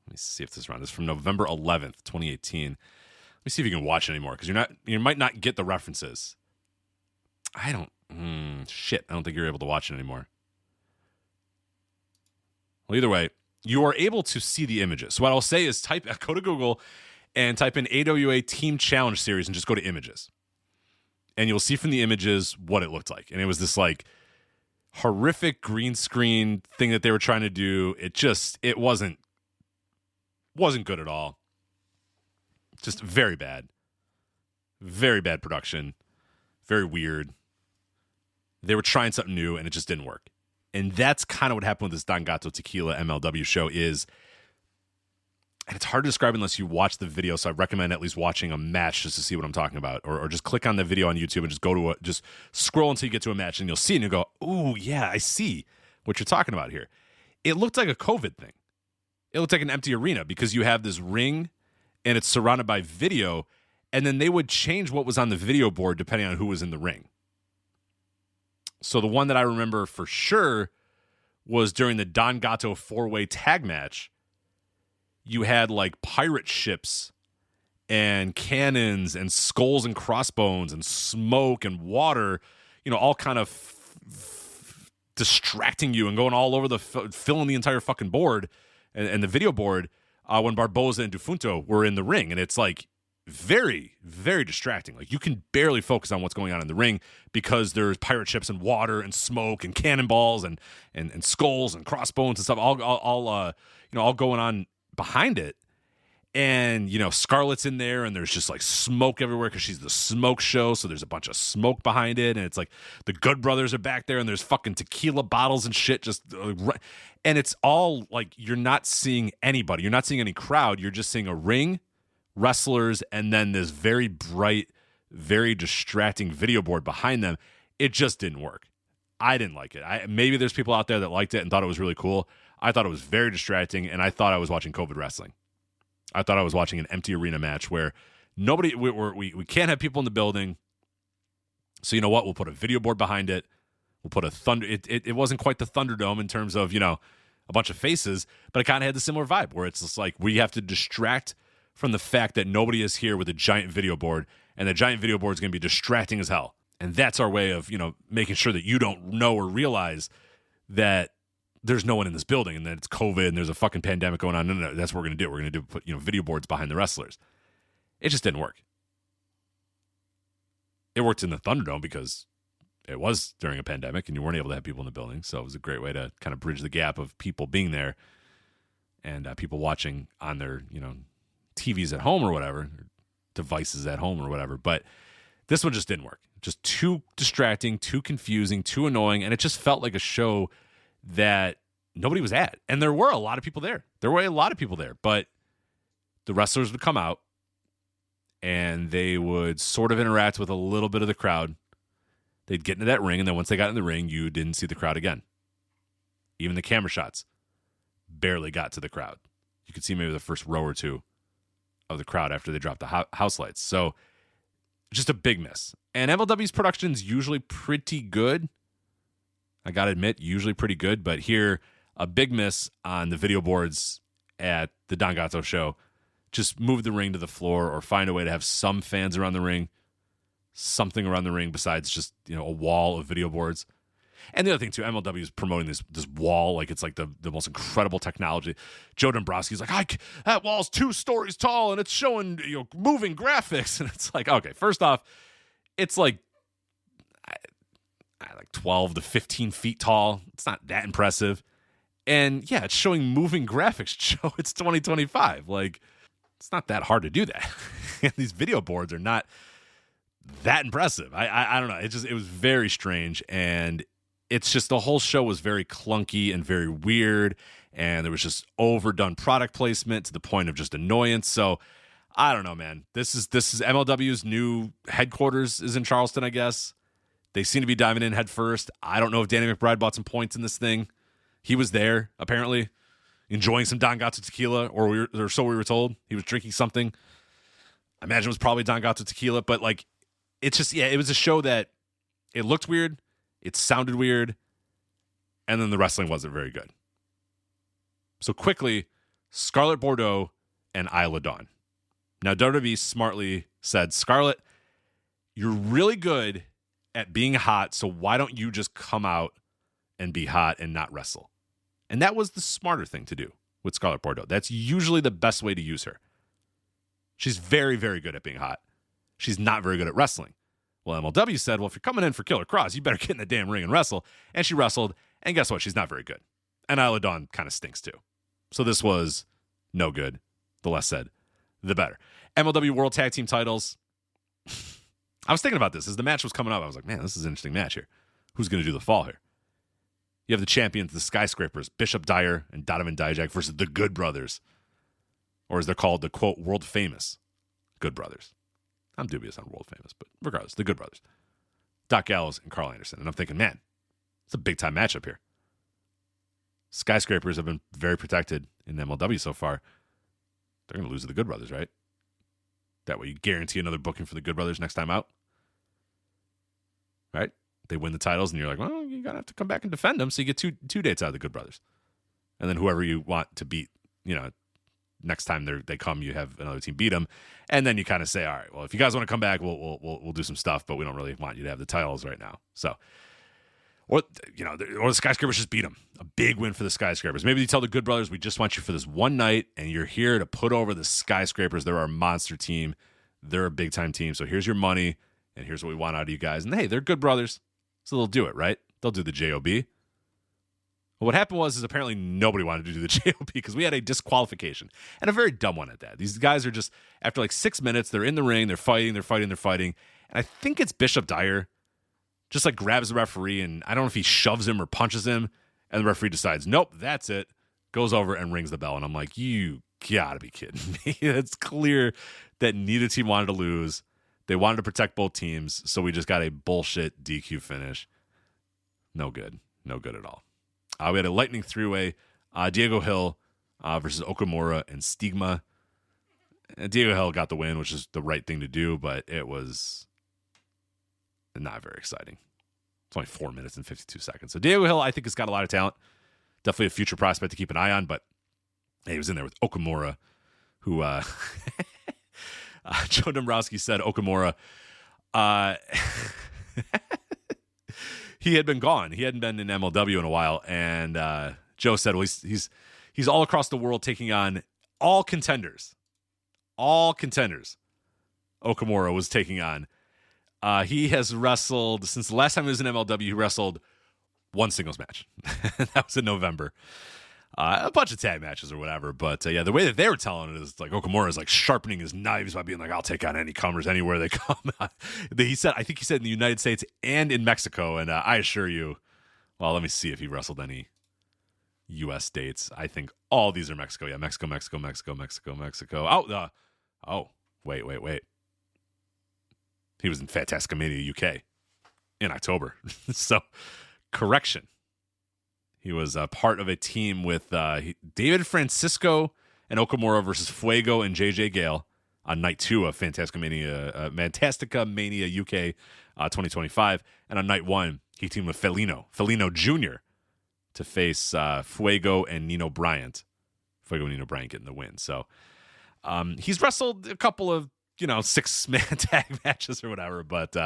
Let me see if this is around. This is from November 11th, 2018. Let me see if you can watch it anymore, because you might not get the references. I don't think you're able to watch it anymore. Well, either way, you are able to see the images. So what I'll say is go to Google and type in AWA Team Challenge Series and just go to images. And you'll see from the images what it looked like. And it was this like horrific green screen thing that they were trying to do. It wasn't good at all. Just very bad. Very bad production. Very weird. They were trying something new, and it just didn't work. And that's kind of what happened with this Don Gato Tequila MLW show is, and it's hard to describe unless you watch the video, so I recommend at least watching a match just to see what I'm talking about. Or just click on the video on YouTube and just go to just scroll until you get to a match, and you'll see it, and you go, ooh, yeah, I see what you're talking about here. It looked like a COVID thing. It looked like an empty arena because you have this ring, and it's surrounded by video, and then they would change what was on the video board depending on who was in the ring. So the one that I remember for sure was during the Don Gato 4-way tag match. You had like pirate ships and cannons and skulls and crossbones and smoke and water, all kind of distracting you and going all over filling the entire fucking board and the video board when Barboza and Defunto were in the ring. And it's like very, very distracting. Like you can barely focus on what's going on in the ring because there's pirate ships and water and smoke and cannonballs and skulls and crossbones and stuff all going on behind it. And Scarlett's in there and there's just like smoke everywhere because she's the smoke show, so there's a bunch of smoke behind it. And it's like the Good Brothers are back there and there's fucking tequila bottles and shit just and it's all like you're not seeing anybody, you're not seeing any crowd, you're just seeing a ring, wrestlers, and then this very bright, very distracting video board behind them. It just didn't work. I didn't like it. Maybe there's people out there that liked it and thought it was really cool. I thought it was very distracting, and I thought I was watching COVID wrestling. I thought I was watching an empty arena match where we can't have people in the building. So you know what? We'll put a video board behind it. We'll put a thunder. It wasn't quite the Thunderdome in terms of a bunch of faces, but it kind of had the similar vibe where it's just like we have to distract from the fact that nobody is here with a giant video board, and the giant video board is going to be distracting as hell. And that's our way of making sure that you don't know or realize that there's no one in this building and that it's COVID and there's a fucking pandemic going on. No, that's what we're going to do. We're going to put video boards behind the wrestlers. It just didn't work. It worked in the Thunderdome because it was during a pandemic and you weren't able to have people in the building. So it was a great way to kind of bridge the gap of people being there and people watching on their, TVs at home or whatever, or devices at home or whatever. But this one just didn't work. Just too distracting, too confusing, too annoying. And it just felt like a show that nobody was at. And there were a lot of people there. But the wrestlers would come out and they would sort of interact with a little bit of the crowd. They'd get into that ring, and then once they got in the ring, you didn't see the crowd again. Even the camera shots barely got to the crowd. You could see maybe the first row or two of the crowd after they dropped the house lights. So just a big miss. And MLW's production's usually pretty good. I got to admit, usually pretty good. But here, a big miss on the video boards at the Don Gato show. Just move the ring to the floor or find a way to have some fans around the ring. Something around the ring besides just, a wall of video boards. And the other thing, too, MLW is promoting this wall like it's like the most incredible technology. Joe Dombrowski's like, that wall's 2 stories tall and it's showing moving graphics. And it's like, okay, first off, it's like 12 to 15 feet tall. It's not that impressive. And yeah, it's showing moving graphics. Joe, it's 2025. Like, it's not that hard to do that. And these video boards are not that impressive. I don't know. It was very strange. And it's just the whole show was very clunky and very weird. And there was just overdone product placement to the point of just annoyance. So I don't know, man. This is MLW's new headquarters is in Charleston, I guess. They seem to be diving in head first. I don't know if Danny McBride bought some points in this thing. He was there, apparently, enjoying some Don Gato tequila, or so we were told. He was drinking something. I imagine it was probably Don Gato tequila, but it's just, it was a show that it looked weird, it sounded weird, and then the wrestling wasn't very good. So quickly, Scarlett Bordeaux and Isla Dawn. Now, WWE smartly said, Scarlett, you're really good at being hot, so why don't you just come out and be hot and not wrestle? And that was the smarter thing to do with Scarlett Bordeaux. That's usually the best way to use her. She's very, very good at being hot. She's not very good at wrestling. Well, MLW said, well, if you're coming in for Killer Kross, you better get in the damn ring and wrestle. And she wrestled, and guess what? She's not very good. And Isla Dawn kind of stinks too. So this was no good. The less said, the better. MLW World Tag Team titles. I was thinking about this as the match was coming up. I was like, man, this is an interesting match here. Who's going to do the fall here? You have the champions, the Skyscrapers, Bishop Dyer and Donovan Dijak versus the Good Brothers. Or as they're called, the, quote, world famous Good Brothers. I'm dubious on world famous, but regardless, the Good Brothers. Doc Gallows and Carl Anderson. And I'm thinking, man, it's a big-time matchup here. Skyscrapers have been very protected in MLW so far. They're going to lose to the Good Brothers, right? That way you guarantee another booking for the Good Brothers next time out. Right? They win the titles, and you're like, well, you're going to have to come back and defend them, so you get two dates out of the Good Brothers. And then whoever you want to beat, next time they come, you have another team beat them. And then you kind of say, all right, well, if you guys want to come back, we'll do some stuff, but we don't really want you to have the titles right now. So, or the Skyscrapers just beat them. A big win for the Skyscrapers. Maybe you tell the Good Brothers, we just want you for this one night, and you're here to put over the Skyscrapers. They're our monster team. They're a big-time team. So here's your money, and here's what we want out of you guys. And hey, they're Good Brothers, so they'll do it, right? They'll do the JOB. Well, what happened is apparently nobody wanted to do the JOB because we had a disqualification, and a very dumb one at that. These guys are just, after like 6 minutes, they're in the ring, they're fighting. And I think it's Bishop Dyer just like grabs the referee, and I don't know if he shoves him or punches him, and the referee decides, nope, that's it, goes over and rings the bell. And I'm like, you gotta be kidding me. It's clear that neither team wanted to lose. They wanted to protect both teams, so we just got a bullshit DQ finish. No good at all. We had a lightning three-way, Diego Hill versus Okamura and Stigma. And Diego Hill got the win, which is the right thing to do, but it was not very exciting. It's only 4 minutes and 52 seconds. So Diego Hill, I think, has got a lot of talent. Definitely a future prospect to keep an eye on, but he was in there with Okamura, who Joe Dombrowski said Okamura, he had been gone. He hadn't been in MLW in a while, and Joe said, well, he's all across the world taking on all contenders. All contenders Okamura was taking on. He has wrestled, since the last time he was in MLW, he wrestled one singles match. That was in November. A bunch of tag matches or whatever, but the way that they were telling it is like Okamura is like sharpening his knives by being like, I'll take on any comers anywhere they come. I think he said in the United States and in Mexico, and I assure you, well, let me see if he wrestled any U.S. dates. I think all these are Mexico. Yeah, Mexico. Wait. He was in Fantastica Mania UK in October. So, correction. He was a part of a team with David Francisco and Okamura versus Fuego and JJ Gale on night 2 of Fantastica Mania UK 2025. And on night 1, he teamed with Felino Jr. to face Fuego and Nino Bryant. Fuego and Nino Bryant getting the win. So he's wrestled a couple of 6-man tag matches or whatever, but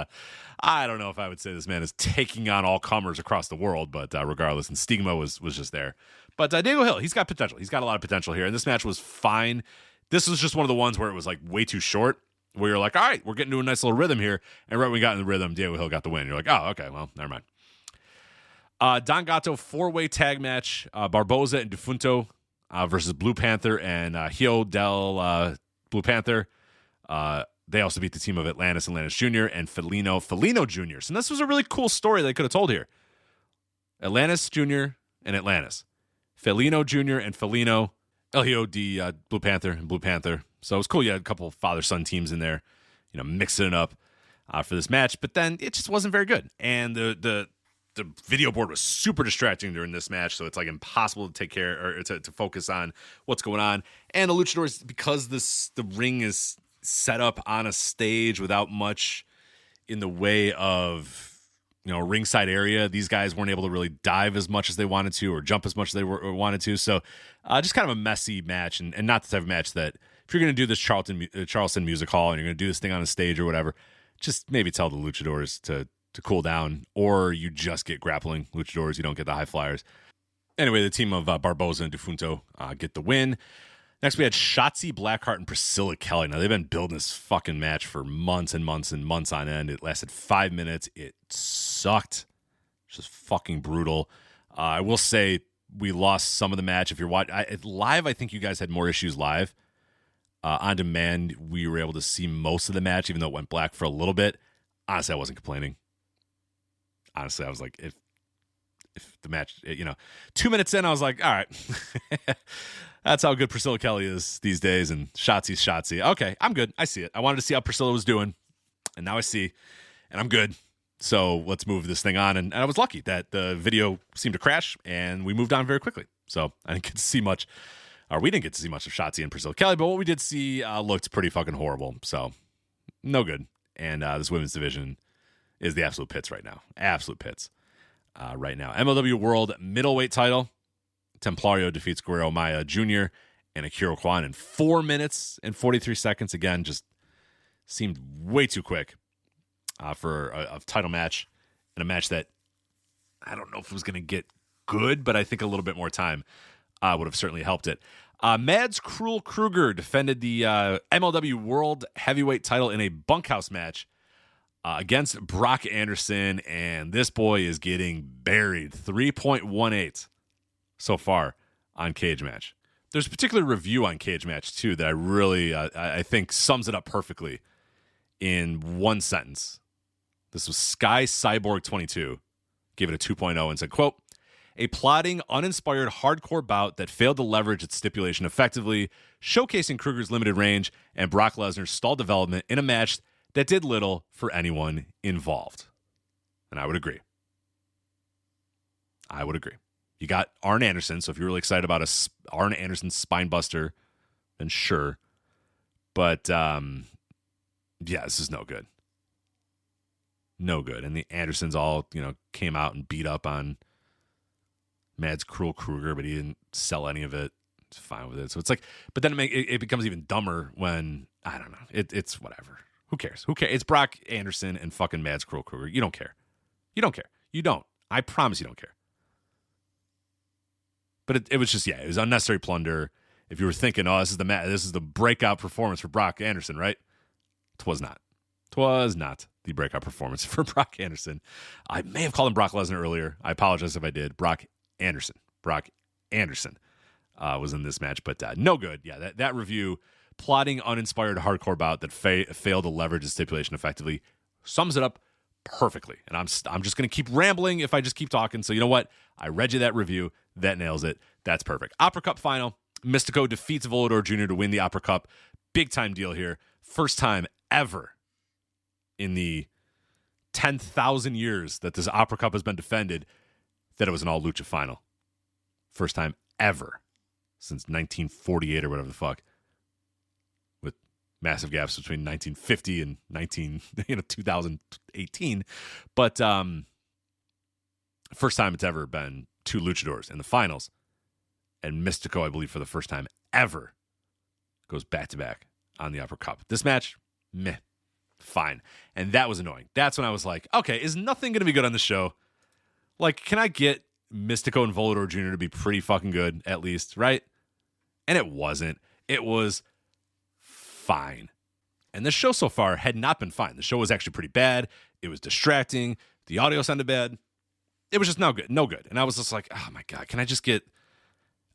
I don't know if I would say this man is taking on all comers across the world, but regardless, and Stigma was just there. But Diego Hill, he's got potential. He's got a lot of potential here, and this match was fine. This was just one of the ones where it was like way too short, where you're like, all right, we're getting to a nice little rhythm here, and right when we got in the rhythm, Diego Hill got the win. You're like, oh, okay, well, never mind. Don Gato 4-way tag match, Barboza and Defunto versus Blue Panther and Hio del Blue Panther. They also beat the team of Atlantis Jr. and Felino Jr. So this was a really cool story they could have told here. Atlantis Jr. and Atlantis. Felino Jr. and Felino. LEO Blue Panther and Blue Panther. So it was cool. You had a couple father-son teams in there, mixing it up for this match. But then it just wasn't very good. And the video board was super distracting during this match, so it's like impossible to take care or to focus on what's going on. And the luchadors, because the ring is set up on a stage without much in the way of ringside area, these guys weren't able to really dive as much as they wanted to or jump as much as they wanted to. So just kind of a messy match, and not the type of match that if you're going to do this Charleston Music Hall and you're going to do this thing on a stage or whatever, just maybe tell the luchadors to cool down, or you just get grappling luchadors. You don't get the high flyers. Anyway, the team of Barboza and Defunto get the win. Next, we had Shotzi Blackheart and Priscilla Kelly. Now, they've been building this fucking match for months and months and months on end. It lasted 5 minutes. It sucked. It's just fucking brutal. I will say we lost some of the match. If you're watching live, I think you guys had more issues live. On demand, we were able to see most of the match, even though it went black for a little bit. Honestly, I wasn't complaining. Honestly, I was like, if the match, 2 minutes in, I was like, all right. That's how good Priscilla Kelly is these days, and Shotzi's Shotzi. Okay, I'm good. I see it. I wanted to see how Priscilla was doing, and now I see, and I'm good. So let's move this thing on. And I was lucky that the video seemed to crash, and we moved on very quickly. So I didn't get to see much, or we didn't get to see much of Shotzi and Priscilla Kelly, but what we did see looked pretty fucking horrible. So no good. And this women's division is the absolute pits right now. Absolute pits right now. MLW World Middleweight title. Templario defeats Guerrero Maya Jr. and Akira Kwan in 4 minutes and 43 seconds. Again, just seemed way too quick for a title match, and a match that I don't know if it was going to get good, but I think a little bit more time would have certainly helped it. Mads Krul Kruger defended the MLW World Heavyweight title in a bunkhouse match against Brock Anderson, and this boy is getting buried. 3.18 so far on Cage Match. There's a particular review on Cage Match, too, that I really, I think sums it up perfectly in one sentence. This was Sky Cyborg 22. Gave it a 2.0 and said, quote, a plodding, uninspired, hardcore bout that failed to leverage its stipulation effectively, showcasing Kruger's limited range and Brock Lesnar's stalled development in a match that did little for anyone involved. And I would agree. You got Arn Anderson, so if you're really excited about Arn Anderson spine buster, then sure. But, yeah, this is no good. No good. And the Andersons all, came out and beat up on Mads Krul Kruger, but he didn't sell any of it. It's fine with it. So it's like, but then it becomes even dumber when, I don't know, it's whatever. Who cares? It's Brock Anderson and fucking Mads Krul Kruger. You don't care. You don't. I promise you don't care. But it was just, it was unnecessary plunder. If you were thinking, this is the breakout performance for Brock Anderson, right? It was not. The breakout performance for Brock Anderson. I may have called him Brock Lesnar earlier. I apologize if I did. Brock Anderson was in this match, but no good. Yeah, that review, plotting uninspired hardcore bout that failed to leverage the stipulation effectively, sums it up perfectly. And I'm just going to keep rambling if I just keep talking. So you know what? I read you that review. That nails it. That's perfect. Opera Cup final. Mystico defeats Volador Jr. to win the Opera Cup. Big time deal here. First time ever in the 10,000 years that this Opera Cup has been defended that it was an all lucha final. First time ever since 1948 or whatever the fuck, with massive gaps between 1950 and 2018. But first time it's ever been two luchadors in the finals. And Mystico, I believe, for the first time ever, goes back-to-back on the Upper Cup. This match, meh, fine. And that was annoying. That's when I was like, okay, is nothing going to be good on the show? Like, can I get Mystico and Volador Jr. to be pretty fucking good, at least, right? And it wasn't. It was fine. And the show so far had not been fine. The show was actually pretty bad. It was distracting. The audio sounded bad. It was just no good. And I was just like, oh my God, can I just get...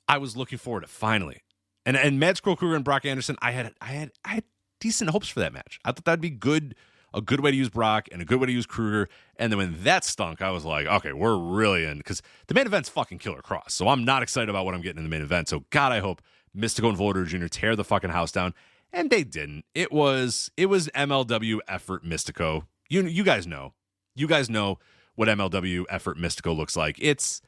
I was looking forward to finally. And Mads Kruger and Brock Anderson, I had decent hopes for that match. I thought that'd be good, a good way to use Brock and a good way to use Kruger. And then when that stunk, I was like, okay, we're really in, because the main event's fucking Killer Cross. So I'm not excited about what I'm getting in the main event. So God, I hope Mystico and Volador Jr. tear the fucking house down. And they didn't. It was MLW effort Mystico. You guys know. You guys know what MLW effort Mystico looks like. It's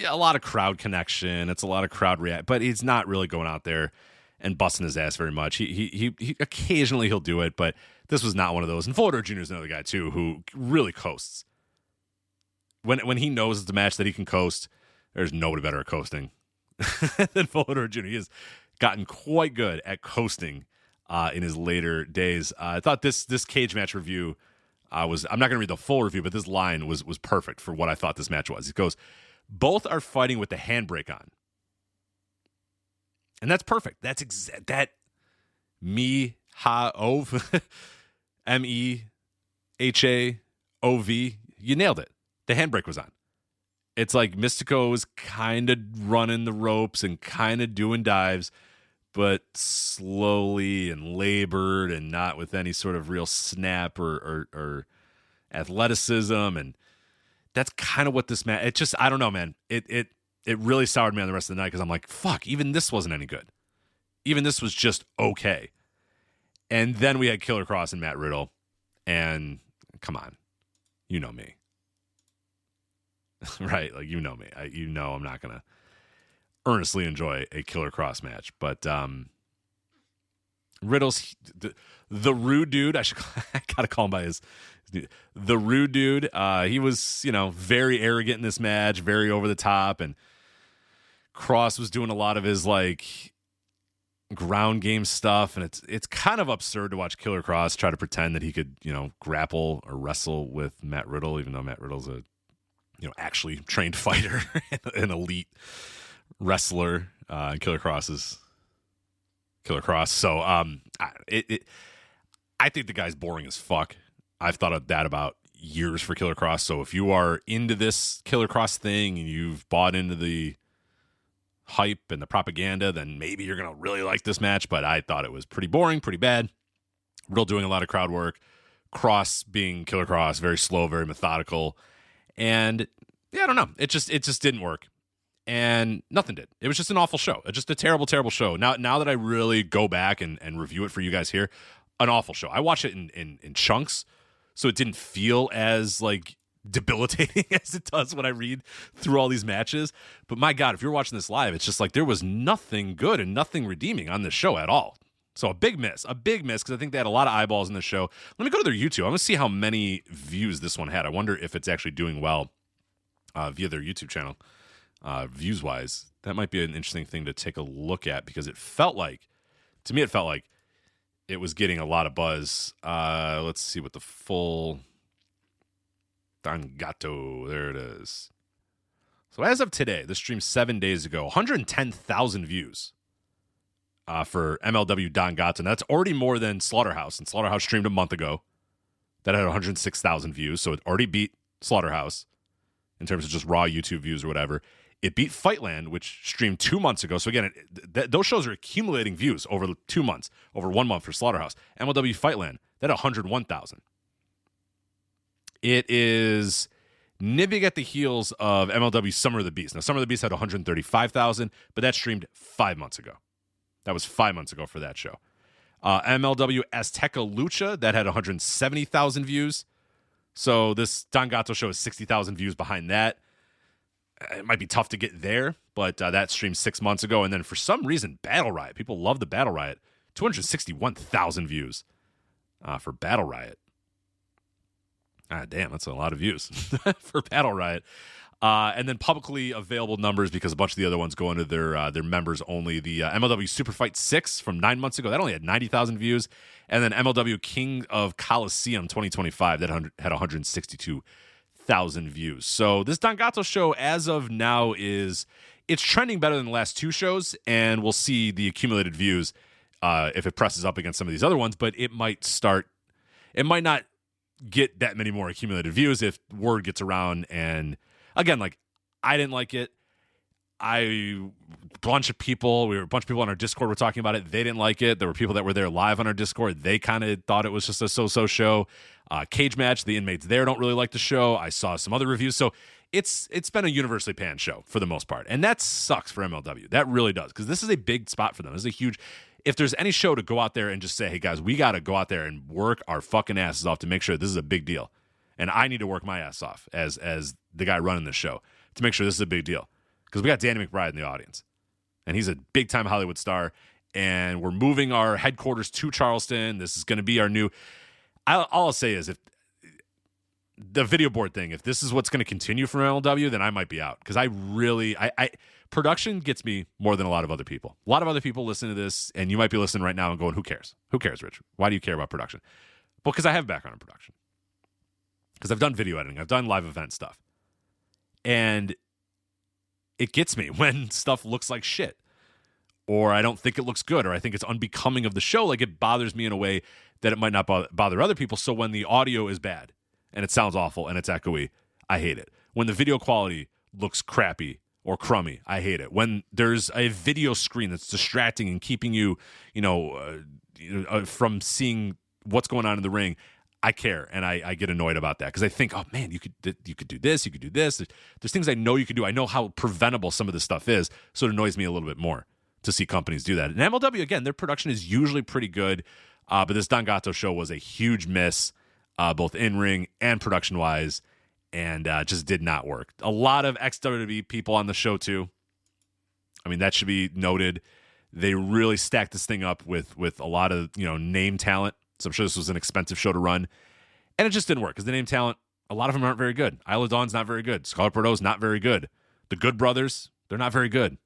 a lot of crowd connection. It's a lot of crowd react, but he's not really going out there and busting his ass very much. He occasionally he'll do it, but this was not one of those. And Volador Jr. is another guy too who really coasts. When he knows it's a match that he can coast, there's nobody better at coasting than Volador Jr. He has gotten quite good at coasting in his later days. I thought this cage match review I'm not going to read the full review, but this line was perfect for what I thought this match was. It goes, both are fighting with the handbrake on. And that's perfect. That's that Mehaov, Mehaov. You nailed it. The handbrake was on. It's like Mystico was kind of running the ropes and kind of doing dives, but slowly and labored and not with any sort of real snap or athleticism. And that's kind of what this match. It just, I don't know, man. It really soured me on the rest of the night because I'm like, fuck, even this wasn't any good. Even this was just okay. And then we had Killer Kross and Matt Riddle. And come on, you know me. Right? Like, you know me. I'm not going to earnestly enjoy a Killer Kross match. But Riddle's the rude dude. I got to call him by his the rude dude. He was, very arrogant in this match, very over the top. And Kross was doing a lot of his, like, ground game stuff. And it's kind of absurd to watch Killer Kross try to pretend that he could, grapple or wrestle with Matt Riddle, even though Matt Riddle's a actually trained fighter, an elite wrestler, and Killer Kross is Killer Kross. So I think the guy's boring as fuck. I've thought of that about years for Killer Kross. So if you are into this Killer Kross thing and you've bought into the hype and the propaganda, then maybe you're going to really like this match. But I thought it was pretty boring, pretty bad. Riddle doing a lot of crowd work. Kross being Killer Kross, very slow, very methodical. And yeah, I don't know. It just didn't work. And nothing did. It was just an awful show. Just a terrible, terrible show. Now that I really go back and review it for you guys here, an awful show. I watched it in chunks, so it didn't feel as like debilitating as it does when I read through all these matches. But my God, if you're watching this live, it's just like there was nothing good and nothing redeeming on this show at all. So a big miss because I think they had a lot of eyeballs in the show. Let me go to their YouTube. I'm going to see how many views this one had. I wonder if it's actually doing well via their YouTube channel, views-wise. That might be an interesting thing to take a look at because it felt like it was getting a lot of buzz. Let's see what the full Don Gato, there it is. So as of today, this streamed 7 days ago, 110,000 views. For MLW Don Gato. And that's already more than Slaughterhouse. And Slaughterhouse streamed a month ago. That had 106,000 views. So it already beat Slaughterhouse in terms of just raw YouTube views or whatever. It beat Fightland, which streamed 2 months ago. So again, those shows are accumulating views over 2 months, over 1 month for Slaughterhouse. MLW Fightland, that had 101,000. It is nibbing at the heels of MLW Summer of the Beast. Now, Summer of the Beast had 135,000, but that streamed 5 months ago. That was 5 months ago for that show. MLW Azteca Lucha, that had 170,000 views. So this Don Gato show is 60,000 views behind that. It might be tough to get there, but that streamed 6 months ago. And then for some reason, Battle Riot. People love the Battle Riot. 261,000 views for Battle Riot. Damn, that's a lot of views for Battle Riot. And then publicly available numbers, because a bunch of the other ones go into their members only. The MLW Super Fight 6 from 9 months ago, that only had 90,000 views. And then MLW King of Coliseum 2025, that had 162,000 views. So this Don Gato show, as of now, it's trending better than the last two shows, and we'll see the accumulated views if it presses up against some of these other ones. But it might not get that many more accumulated views if word gets around. And again, like, I didn't like it. A bunch of people on our Discord were talking about it. They didn't like it. There were people that were there live on our Discord. They kind of thought it was just a so-so show. Cage Match, the inmates there don't really like the show. I saw some other reviews. So it's been a universally panned show for the most part. And that sucks for MLW. That really does, because this is a big spot for them. This is a huge... If there's any show to go out there and just say, hey, guys, we got to go out there and work our fucking asses off to make sure this is a big deal. And I need to work my ass off as the guy running this show to make sure this is a big deal. Because we got Danny McBride in the audience. And he's a big-time Hollywood star. And we're moving our headquarters to Charleston. This is going to be our new... All I'll say is, if the video board thing, if this is what's going to continue from MLW, then I might be out. Because I production gets me more than a lot of other people. A lot of other people listen to this, and you might be listening right now and going, who cares? Who cares, Rich? Why do you care about production? Well, because I have background in production. Because I've done video editing. I've done live event stuff. And it gets me when stuff looks like shit. or I don't think it looks good, or I think it's unbecoming of the show. Like, it bothers me in a way that it might not bother other people. So when the audio is bad and it sounds awful and it's echoey, I hate it. When the video quality looks crappy or crummy, I hate it. When there's a video screen that's distracting and keeping you, from seeing what's going on in the ring, I care, and I get annoyed about that, because I think, oh man, you could do this, you could do this. There's things I know you could do. I know how preventable some of this stuff is, so it annoys me a little bit more to see companies do that. And MLW, again, their production is usually pretty good, but this Don Gato show was a huge miss, both in-ring and production-wise, and just did not work. A lot of ex-WWE people on the show, too. I mean, that should be noted. They really stacked this thing up with a lot of, name talent. So I'm sure this was an expensive show to run. And it just didn't work, because the name talent, a lot of them aren't very good. Isla Dawn's not very good. Scarlett Bordeaux's not very good. The Good Brothers, they're not very good.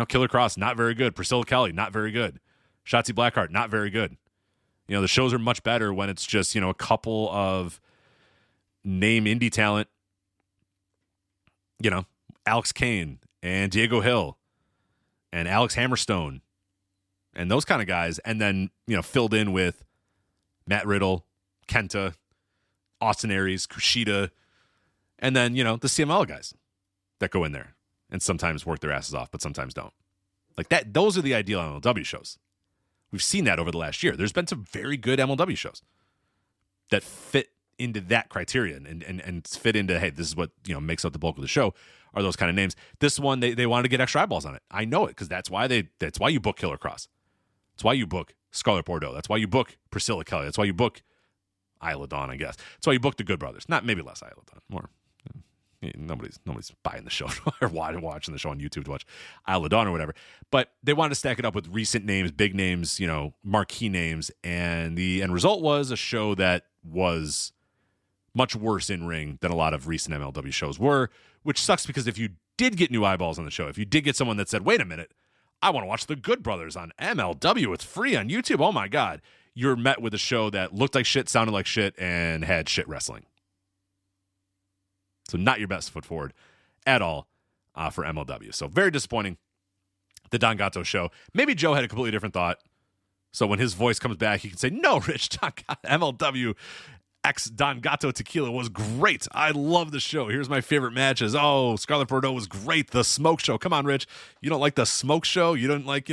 Killer Cross, not very good. Priscilla Kelly, not very good. Shotzi Blackheart, not very good. The shows are much better when it's just, a couple of name indie talent. Alex Kane and Diego Hill and Alex Hammerstone and those kind of guys, and then, filled in with Matt Riddle, Kenta, Austin Aries, Kushida, and then, the CML guys that go in there and sometimes work their asses off, but sometimes don't. Like that, those are the ideal MLW shows. We've seen that over the last year. There's been some very good MLW shows that fit into that criterion and fit into, hey, this is what, makes up the bulk of the show, are those kind of names. This one, they wanted to get extra eyeballs on it. I know it, because that's why you book Killer Cross. That's why you book Scarlett Bordeaux. That's why you book Priscilla Kelly. That's why you book Isla Dawn, I guess. That's why you book the Good Brothers. Not maybe less Isla Dawn. More. Nobody's buying the show or watching the show on YouTube to watch Isla Dawn or whatever. But they wanted to stack it up with recent names, big names, marquee names. And the end result was a show that was much worse in ring than a lot of recent MLW shows were, which sucks, because if you did get new eyeballs on the show, if you did get someone that said, wait a minute, I want to watch the Good Brothers on MLW, it's free on YouTube, oh my God, you're met with a show that looked like shit, sounded like shit, and had shit wrestling. So not your best foot forward at all for MLW. So very disappointing, the Don Gato show. Maybe Joe had a completely different thought. So when his voice comes back, he can say, no, Rich, MLW X Don Gato Tequila was great. I love the show. Here's my favorite matches. Oh, Scarlett Bordeaux was great. The Smoke Show. Come on, Rich. You don't like the Smoke Show? You don't like,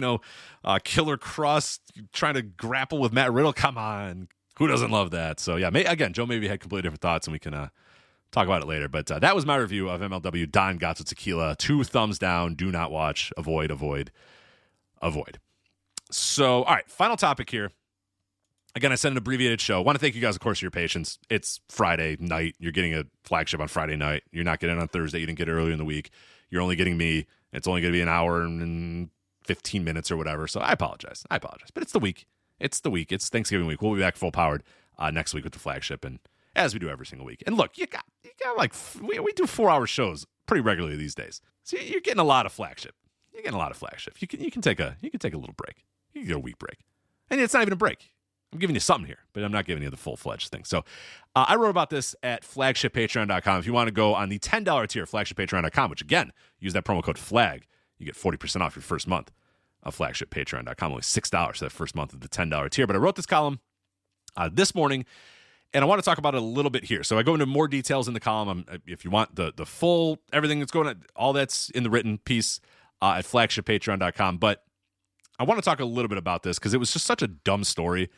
Killer Cross trying to grapple with Matt Riddle? Come on. Who doesn't love that? So, yeah, again, Joe maybe had completely different thoughts, and we can talk about it later. But that was my review of MLW Don Gato Tequila. 2 thumbs down. Do not watch. Avoid. So, all right, final topic here. Again, I said an abbreviated show. I want to thank you guys, of course, for your patience. It's Friday night. You're getting a flagship on Friday night. You're not getting it on Thursday. You didn't get it earlier in the week. You're only getting me. It's only going to be an hour and 15 minutes or whatever. So I apologize. But it's the week. It's Thanksgiving week. We'll be back full powered next week with the flagship, and as we do every single week. And look, you got like, we do 4-hour shows pretty regularly these days. So you're getting a lot of flagship. You can take a little break. You can get a week break. And it's not even a break. I'm giving you something here, but I'm not giving you the full-fledged thing. So I wrote about this at flagshippatreon.com. If you want to go on the $10 tier, flagshippatreon.com, which, again, use that promo code FLAG. You get 40% off your first month of flagshippatreon.com. Only $6 for that first month of the $10 tier. But I wrote this column this morning, and I want to talk about it a little bit here. So I go into more details in the column. If you want the full, everything that's going on, all that's in the written piece at flagshippatreon.com. But I want to talk a little bit about this, because it was just such a dumb story.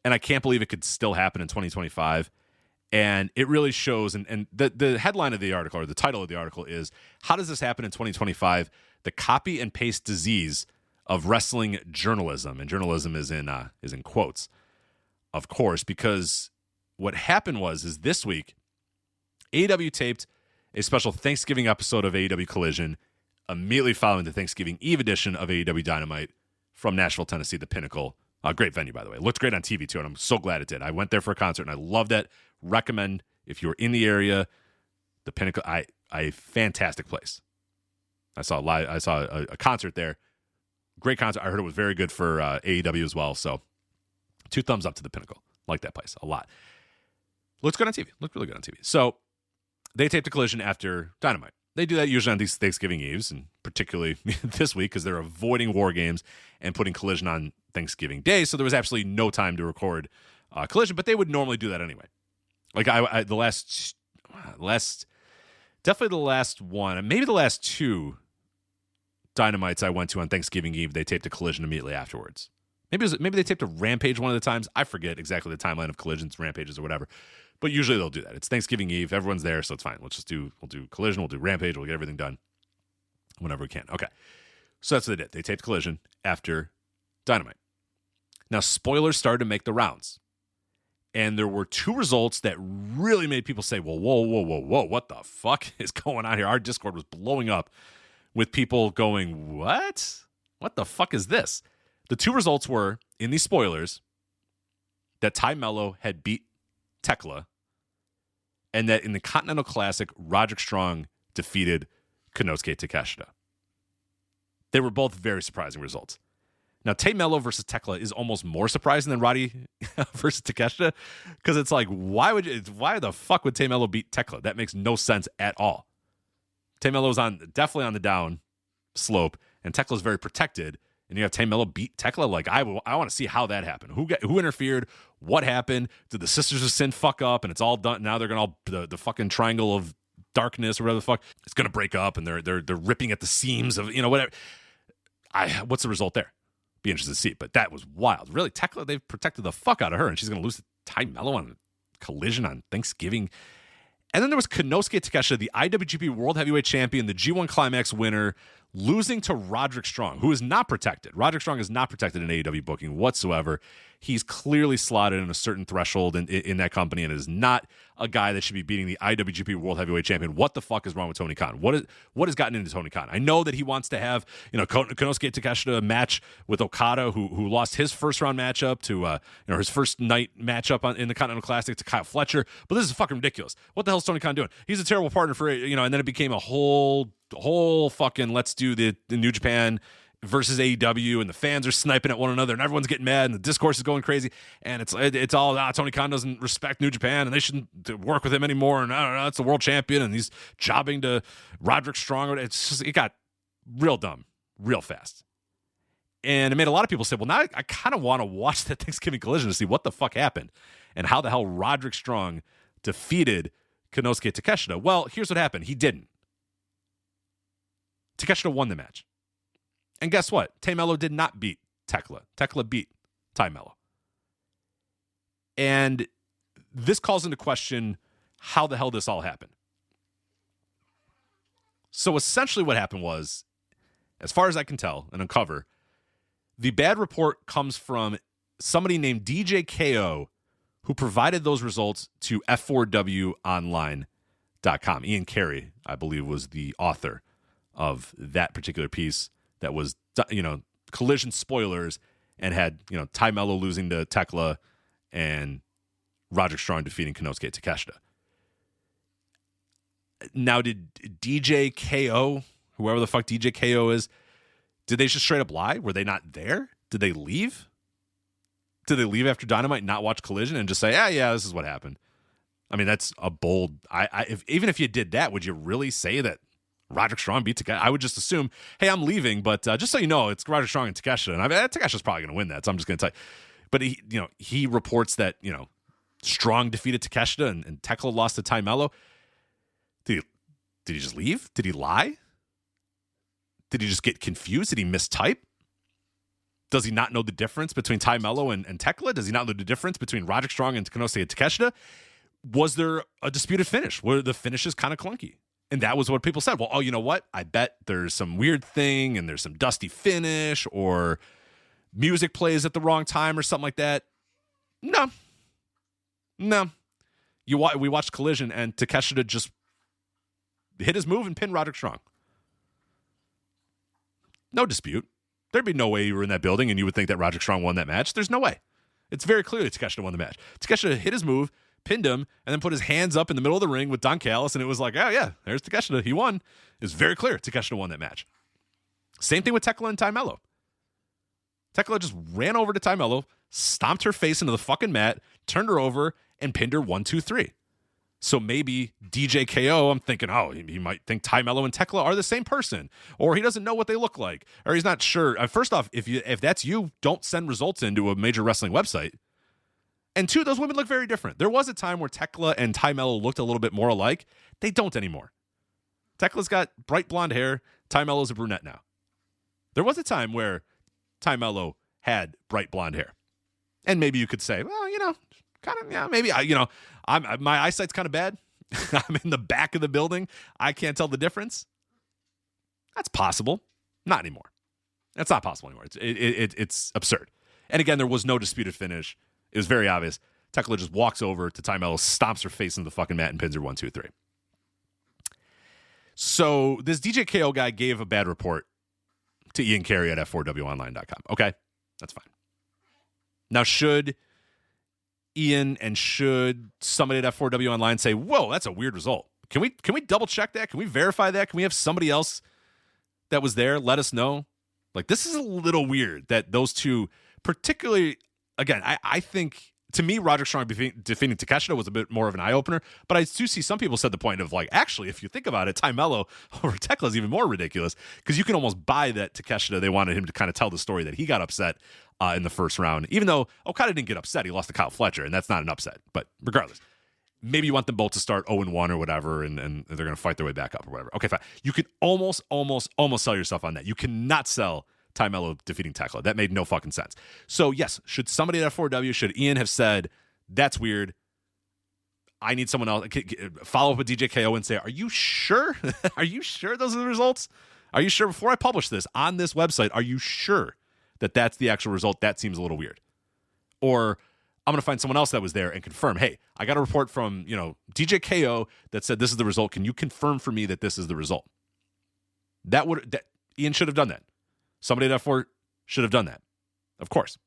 And I can't believe it could still happen in 2025. And it really shows, and the headline of the article, or the title of the article, is, how does this happen in 2025? The copy and paste disease of wrestling journalism. And journalism is in quotes, of course, because what happened is this week, AEW taped a special Thanksgiving episode of AEW Collision immediately following the Thanksgiving Eve edition of AEW Dynamite from Nashville, Tennessee, the Pinnacle. Great venue, by the way. It looked great on TV, too, and I'm so glad it did. I went there for a concert, and I loved it. Recommend, if you're in the area, the Pinnacle, a fantastic place. I saw a concert there. Great concert. I heard it was very good for AEW as well, so 2 thumbs up to the Pinnacle. Like that place a lot. Looks good on TV. Looked really good on TV. So they taped a Collision after Dynamite. They do that usually on these Thanksgiving Eves, and particularly this week because they're avoiding War Games and putting Collision on Thanksgiving Day, so there was absolutely no time to record Collision, but they would normally do that anyway. Like the last, definitely the last one, maybe the last two Dynamites I went to on Thanksgiving Eve, they taped a Collision immediately afterwards. Maybe they taped a Rampage one of the times. I forget exactly the timeline of Collisions, Rampages, or whatever. But usually they'll do that. It's Thanksgiving Eve. Everyone's there, so it's fine. We'll do Collision. We'll do Rampage. We'll get everything done whenever we can. Okay. So that's what they did. They taped Collision after Dynamite. Now, spoilers started to make the rounds. And there were two results that really made people say, well, whoa, what the fuck is going on here? Our Discord was blowing up with people going, what? What the fuck is this? The two results were, in these spoilers, that Ty Mello had beat Tekla, and that in the Continental Classic, Roderick Strong defeated Konosuke Takeshita. They were both very surprising results. Now, Tay Mello versus Tekla is almost more surprising than Roddy versus Takeshita, because it's like, why the fuck would Tay Mello beat Tekla? That makes no sense at all. Tay Mello's definitely on the down slope, and Tekla's very protected. And you have Tay Mello beat Tekla. Like, I want to see how that happened. Who interfered? What happened? Did the Sisters of Sin fuck up? And it's all done. Now they're gonna the fucking triangle of darkness or whatever the fuck. It's gonna break up, and they're ripping at the seams of whatever. What's the result there? Be interested to see. But that was wild. Really, Tekla, they've protected the fuck out of her, and she's gonna lose to Ty Mello on Collision on Thanksgiving. And then there was Konosuke Takeshita, the IWGP World Heavyweight Champion, the G1 Climax winner, losing to Roderick Strong, who is not protected. Roderick Strong is not protected in AEW booking whatsoever. He's clearly slotted in a certain threshold in that company and is not a guy that should be beating the IWGP World Heavyweight Champion. What the fuck is wrong with Tony Khan? What has gotten into Tony Khan? I know that he wants to have Konosuke Takeshita match with Okada, who lost his first round matchup to his first night matchup in the Continental Classic to Kyle Fletcher. But this is fucking ridiculous. What the hell is Tony Khan doing? He's a terrible partner for and then it became a whole fucking let's do the New Japan versus AEW, and the fans are sniping at one another, and everyone's getting mad, and the discourse is going crazy, and it's all Tony Khan doesn't respect New Japan, and they shouldn't work with him anymore, and I don't know, it's the world champion, and he's jobbing to Roderick Strong. It got real dumb real fast, and it made a lot of people say, well, now I kind of want to watch that Thanksgiving Collision to see what the fuck happened and how the hell Roderick Strong defeated Konosuke Takeshita. Well, here's what happened. He didn't. Takeshita won the match. And guess what? Tay Mello did not beat Tekla. Tekla beat Ty Mello. And this calls into question how the hell this all happened. So essentially what happened was, as far as I can tell and uncover, the bad report comes from somebody named DJ KO, who provided those results to F4WOnline.com. Ian Carey, I believe, was the author of that particular piece that was, Collision spoilers and had, Ty Mello losing to Tekla and Roderick Strong defeating Konosuke Takeshita. Now, did DJ KO, whoever the fuck DJ KO is, did they just straight up lie? Were they not there? Did they leave? Did they leave after Dynamite, not watch Collision, and just say, yeah, this is what happened? I mean, that's a bold... even if you did that, would you really say that Roderick Strong beat Takeshita? I would just assume, hey, I'm leaving, but just so you know, it's Roderick Strong and Takeshita, and Takeshita's probably going to win that, so I'm just going to tell you. But he reports that Strong defeated Takeshita and Tekla lost to Ty Mello. Did he just leave? Did he lie? Did he just get confused? Did he mistype? Does he not know the difference between Ty Mello and Tekla? Does he not know the difference between Roderick Strong and Konosuke Takeshita? Was there a disputed finish? Were the finishes kind of clunky? And that was what people said. Well, you know what? I bet there's some weird thing and there's some dusty finish or music plays at the wrong time or something like that. No. We watched Collision and Takeshita just hit his move and pinned Roderick Strong. No dispute. There'd be no way you were in that building and you would think that Roderick Strong won that match. There's no way. It's very clear that Takeshita won the match. Takeshita hit his move, pinned him, and then put his hands up in the middle of the ring with Don Callis, and it was like, oh yeah, there's Takeshita. He won. It was very clear Takeshita won that match. Same thing with Tekla and Ty Mello. Tekla just ran over to Ty Mello, stomped her face into the fucking mat, turned her over, and pinned her 1, 2, 3. So maybe DJ KO, I'm thinking, oh, he might think Ty Mello and Tekla are the same person, or he doesn't know what they look like, or he's not sure. First off, if that's you, don't send results into a major wrestling website. And two, those women look very different. There was a time where Tekla and Ty Mello looked a little bit more alike. They don't anymore. Tekla's got bright blonde hair. Ty Mello's a brunette now. There was a time where Ty Mello had bright blonde hair. And maybe you could say, well, kind of, yeah, maybe my eyesight's kind of bad. I'm in the back of the building. I can't tell the difference. That's possible. Not anymore. That's not possible anymore. It's absurd. And again, there was no disputed finish. It was very obvious. Tekla just walks over to Ty Mello, stomps her face into the fucking mat, and pins her 1, 2, 3. So this DJ KO guy gave a bad report to Ian Carey at f4wonline.com. Okay, that's fine. Now, should Ian and should somebody at F4W Online say, whoa, that's a weird result? Can we double check that? Can we verify that? Can we have somebody else that was there let us know? Like, this is a little weird that those two, particularly, again, I think, to me, Roderick Strong defeating Takeshita was a bit more of an eye-opener, but I do see some people said the point of, like, actually, if you think about it, Ty Mello over Tekla is even more ridiculous, because you can almost buy that Takeshita, they wanted him to kind of tell the story that he got upset in the first round, even though Okada didn't get upset. He lost to Kyle Fletcher, and that's not an upset. But regardless, maybe you want them both to start 0-1 or whatever, and they're going to fight their way back up or whatever. Okay, fine. You could almost sell yourself on that. You cannot sell Ty Mello defeating Tekla. That made no fucking sense. So, yes, should somebody at F4W, should Ian have said, that's weird, I need someone else, follow up with DJ KO and say, are you sure? Are you sure those are the results? Are you sure, before I publish this on this website, are you sure that that's the actual result? That seems a little weird. Or I'm going to find someone else that was there and confirm, hey, I got a report from, DJ KO that said this is the result. Can you confirm for me that this is the result? That Ian should have done that. Somebody at F4 should have done that. Of course.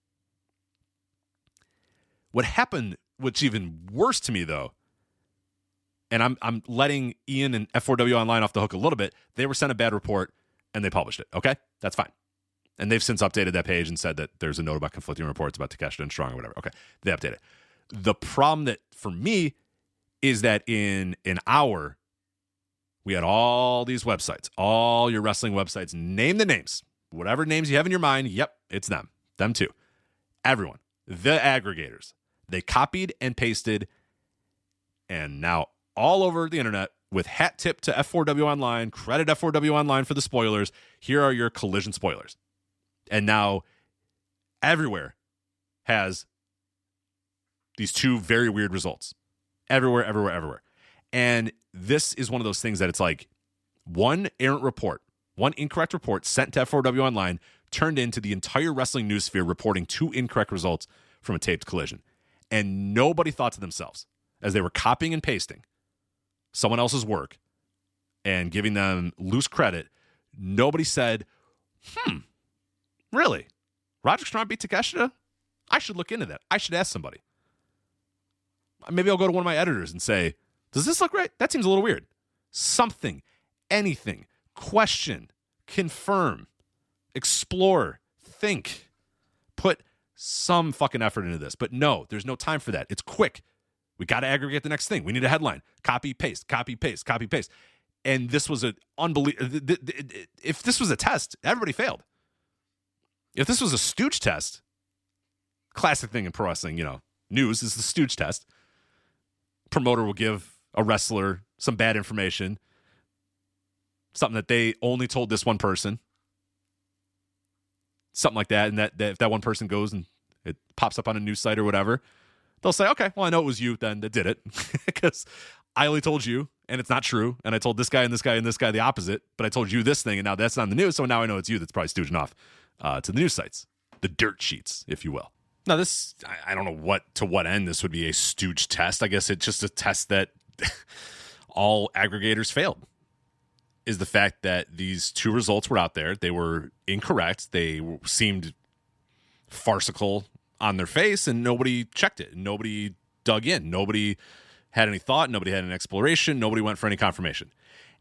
What happened, what's even worse to me, though, and I'm letting Ian and F4W Online off the hook a little bit, they were sent a bad report, and they published it, okay? That's fine. And they've since updated that page and said that there's a note about conflicting reports about Takeshita and Strong or whatever. Okay, they updated it. The problem that, for me, is that in an hour, we had all these websites, all your wrestling websites, name the names. Whatever names you have in your mind, yep, it's them. Them too. Everyone. The aggregators. They copied and pasted, and now all over the internet, with hat tip to F4W Online, credit F4W Online for the spoilers, here are your collision spoilers. And now everywhere has these two very weird results. Everywhere. And this is one of those things that it's like one errant report, one incorrect report sent to F4W Online turned into the entire wrestling news sphere reporting two incorrect results from a taped collision. And nobody thought to themselves, as they were copying and pasting someone else's work and giving them loose credit, nobody said, really? Roderick Strong beat Takeshita? I should look into that. I should ask somebody. Maybe I'll go to one of my editors and say, does this look right? That seems a little weird. Something, anything, question, confirm, explore, think, put some fucking effort into this. But no, there's no time for that. It's quick. We got to aggregate the next thing. We need a headline. Copy, paste, copy, paste, copy, paste. And this was an unbelievable. If this was a test, everybody failed. If this was a stooge test, classic thing in pro wrestling, news is the stooge test. Promoter will give a wrestler some bad information, something that they only told this one person, something like that, and that if that one person goes and it pops up on a news site or whatever, they'll say, okay, well, I know it was you then that did it, because I only told you, and it's not true, and I told this guy and this guy and this guy the opposite, but I told you this thing, and now that's not in the news, so now I know it's you that's probably stooging off to the news sites, the dirt sheets, if you will. Now, this, I don't know to what end this would be a stooge test. I guess it's just a test that all aggregators failed, is the fact that these two results were out there. They were incorrect. They seemed farcical on their face, and nobody checked it. Nobody dug in. Nobody had any thought. Nobody had an exploration. Nobody went for any confirmation.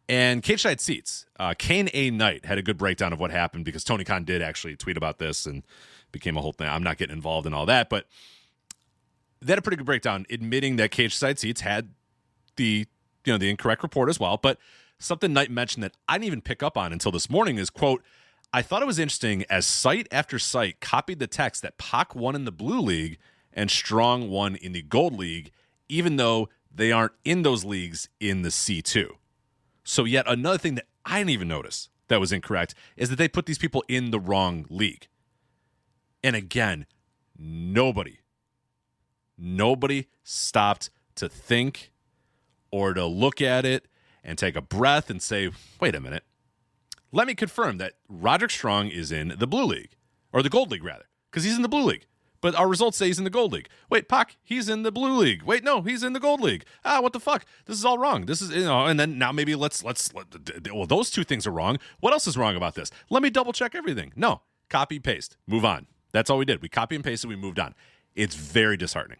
And Cage Side Seats, Kane A. Knight had a good breakdown of what happened, because Tony Khan did actually tweet about this and became a whole thing. I'm not getting involved in all that, but they had a pretty good breakdown admitting that Cage Side Seats had the incorrect report as well. But something Knight mentioned that I didn't even pick up on until this morning is, quote, I thought it was interesting as site after site copied the text that Pac won in the Blue League and Strong won in the Gold League, even though they aren't in those leagues in the C2. So yet another thing that I didn't even notice that was incorrect is that they put these people in the wrong league. And again, nobody stopped to think or to look at it and take a breath and say, wait a minute. Let me confirm that Roderick Strong is in the Blue League, or the Gold League, rather, because he's in the Blue League. But our results say he's in the Gold League. Wait, Pac, he's in the Blue League. Wait, no, he's in the Gold League. What the fuck? This is all wrong. This is, and then now maybe let's well, those two things are wrong. What else is wrong about this? Let me double check everything. No, copy, paste, move on. That's all we did. We copy and pasted, we moved on. It's very disheartening.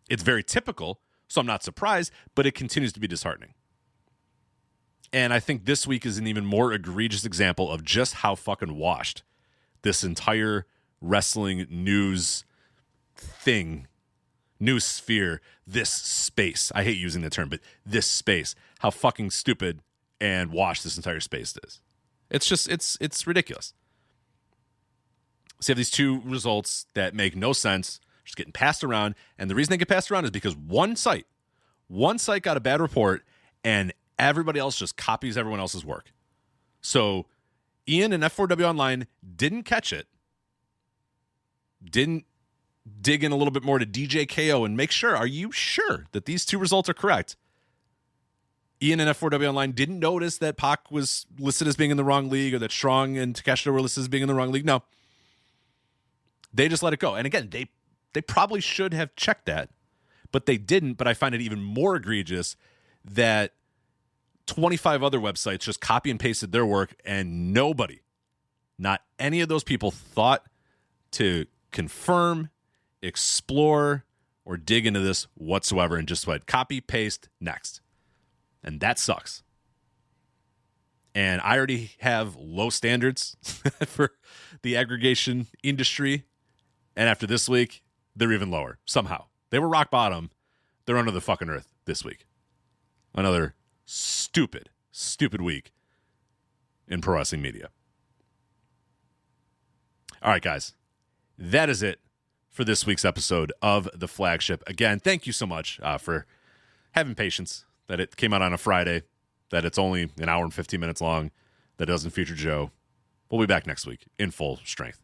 It's very typical, so I'm not surprised, but it continues to be disheartening. And I think this week is an even more egregious example of just how fucking washed this entire wrestling news sphere, this space. I hate using the term, but this space, how fucking stupid and washed this entire space is. It's just, it's ridiculous. So you have these two results that make no sense, just getting passed around. And the reason they get passed around is because one site got a bad report and everybody else just copies everyone else's work. So Ian and F4W Online didn't catch it, didn't dig in a little bit more to DJ KO and make sure, are you sure that these two results are correct? Ian and F4W Online didn't notice that Pac was listed as being in the wrong league or that Strong and Takeshita were listed as being in the wrong league. No. They just let it go. And again, they probably should have checked that, but they didn't. But I find it even more egregious that 25 other websites just copy and pasted their work and nobody, not any of those people, thought to confirm, explore, or dig into this whatsoever and just went copy, paste, next. And that sucks. And I already have low standards for the aggregation industry. And after this week, they're even lower somehow. They were rock bottom. They're under the fucking earth this week. Another stupid week in pro wrestling media. All right, guys. That is it for this week's episode of The Flagship. Again, thank you so much for having patience that it came out on a Friday, that it's only an hour and 15 minutes long, that it doesn't feature Joe. We'll be back next week in full strength.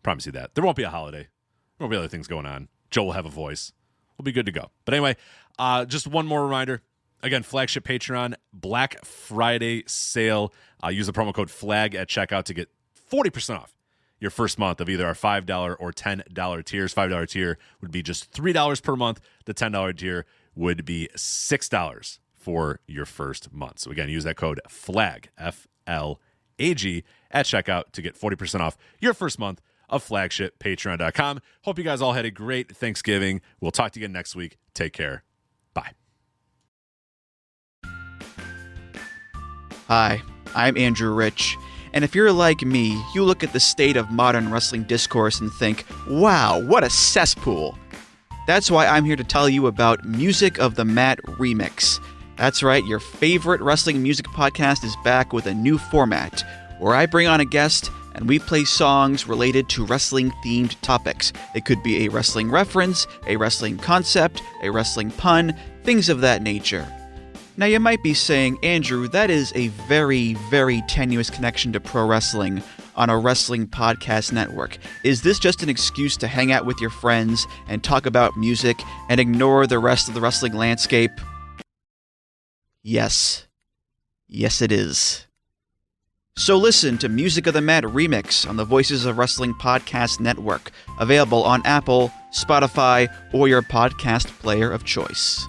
Promise you that. There won't be a holiday. There won't be other things going on. Joe will have a voice. We'll be good to go. But anyway, just one more reminder. Again, Flagship Patreon, Black Friday sale. Use the promo code FLAG at checkout to get 40% off your first month of either our $5 or $10 tiers. $5 tier would be just $3 per month. The $10 tier would be $6 for your first month. So again, use that code FLAG, F-L-A-G, at checkout to get 40% off your first month of Flagship, patreon.com. Hope you guys all had a great Thanksgiving. We'll talk to you again next week. Take care. Bye.
Hi, I'm Andrew Rich, and if you're like me, you look at the state of modern wrestling discourse and think, wow, what a cesspool. That's why I'm here to tell you about Music of the Mat Remix. That's right, your favorite wrestling music podcast is back with a new format, where I bring on a guest and we play songs related to wrestling-themed topics. It could be a wrestling reference, a wrestling concept, a wrestling pun, things of that nature. Now you might be saying, Andrew, that is a very, very tenuous connection to pro wrestling on a wrestling podcast network. Is this just an excuse to hang out with your friends and talk about music and ignore the rest of the wrestling landscape? Yes. Yes, it is. So listen to Music of the Mat Remix on the Voices of Wrestling Podcast Network, available on Apple, Spotify, or your podcast player of choice.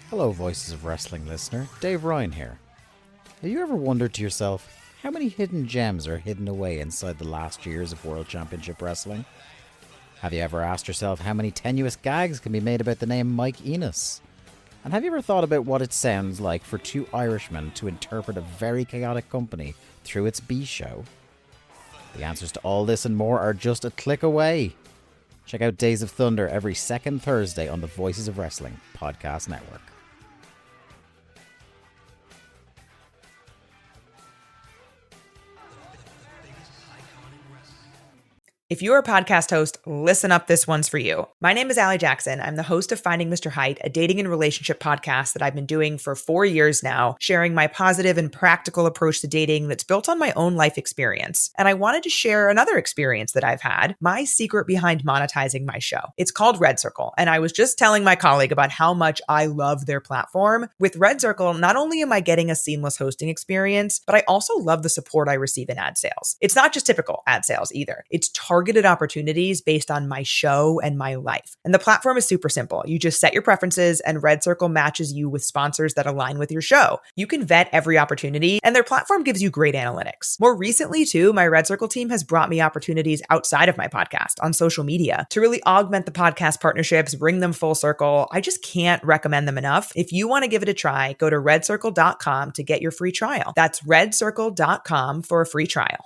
Hello, Voices of Wrestling listener. Dave Ryan here. Have you ever wondered to yourself how many hidden gems are hidden away inside the last years of World Championship Wrestling? Have you ever asked yourself how many tenuous gags can be made about the name Mike Enos? And have you ever thought about what it sounds like for two Irishmen to interpret a very chaotic company through its B-show? The answers to all this and more are just a click away. Check out Days of Thunder every second Thursday on the Voices of Wrestling podcast network.
If you're a podcast host, listen up, this one's for you. My name is Allie Jackson. I'm the host of Finding Mr. Height, a dating and relationship podcast that I've been doing for 4 years now, sharing my positive and practical approach to dating that's built on my own life experience. And I wanted to share another experience that I've had, my secret behind monetizing my show. It's called Red Circle, and I was just telling my colleague about how much I love their platform. With Red Circle, not only am I getting a seamless hosting experience, but I also love the support I receive in ad sales. It's not just typical ad sales either. It's targeted opportunities based on my show and my life. And the platform is super simple. You just set your preferences and Red Circle matches you with sponsors that align with your show. You can vet every opportunity and their platform gives you great analytics. More recently too, my Red Circle team has brought me opportunities outside of my podcast on social media to really augment the podcast partnerships, bring them full circle. I just can't recommend them enough. If you want to give it a try, go to redcircle.com to get your free trial. That's redcircle.com for a free trial.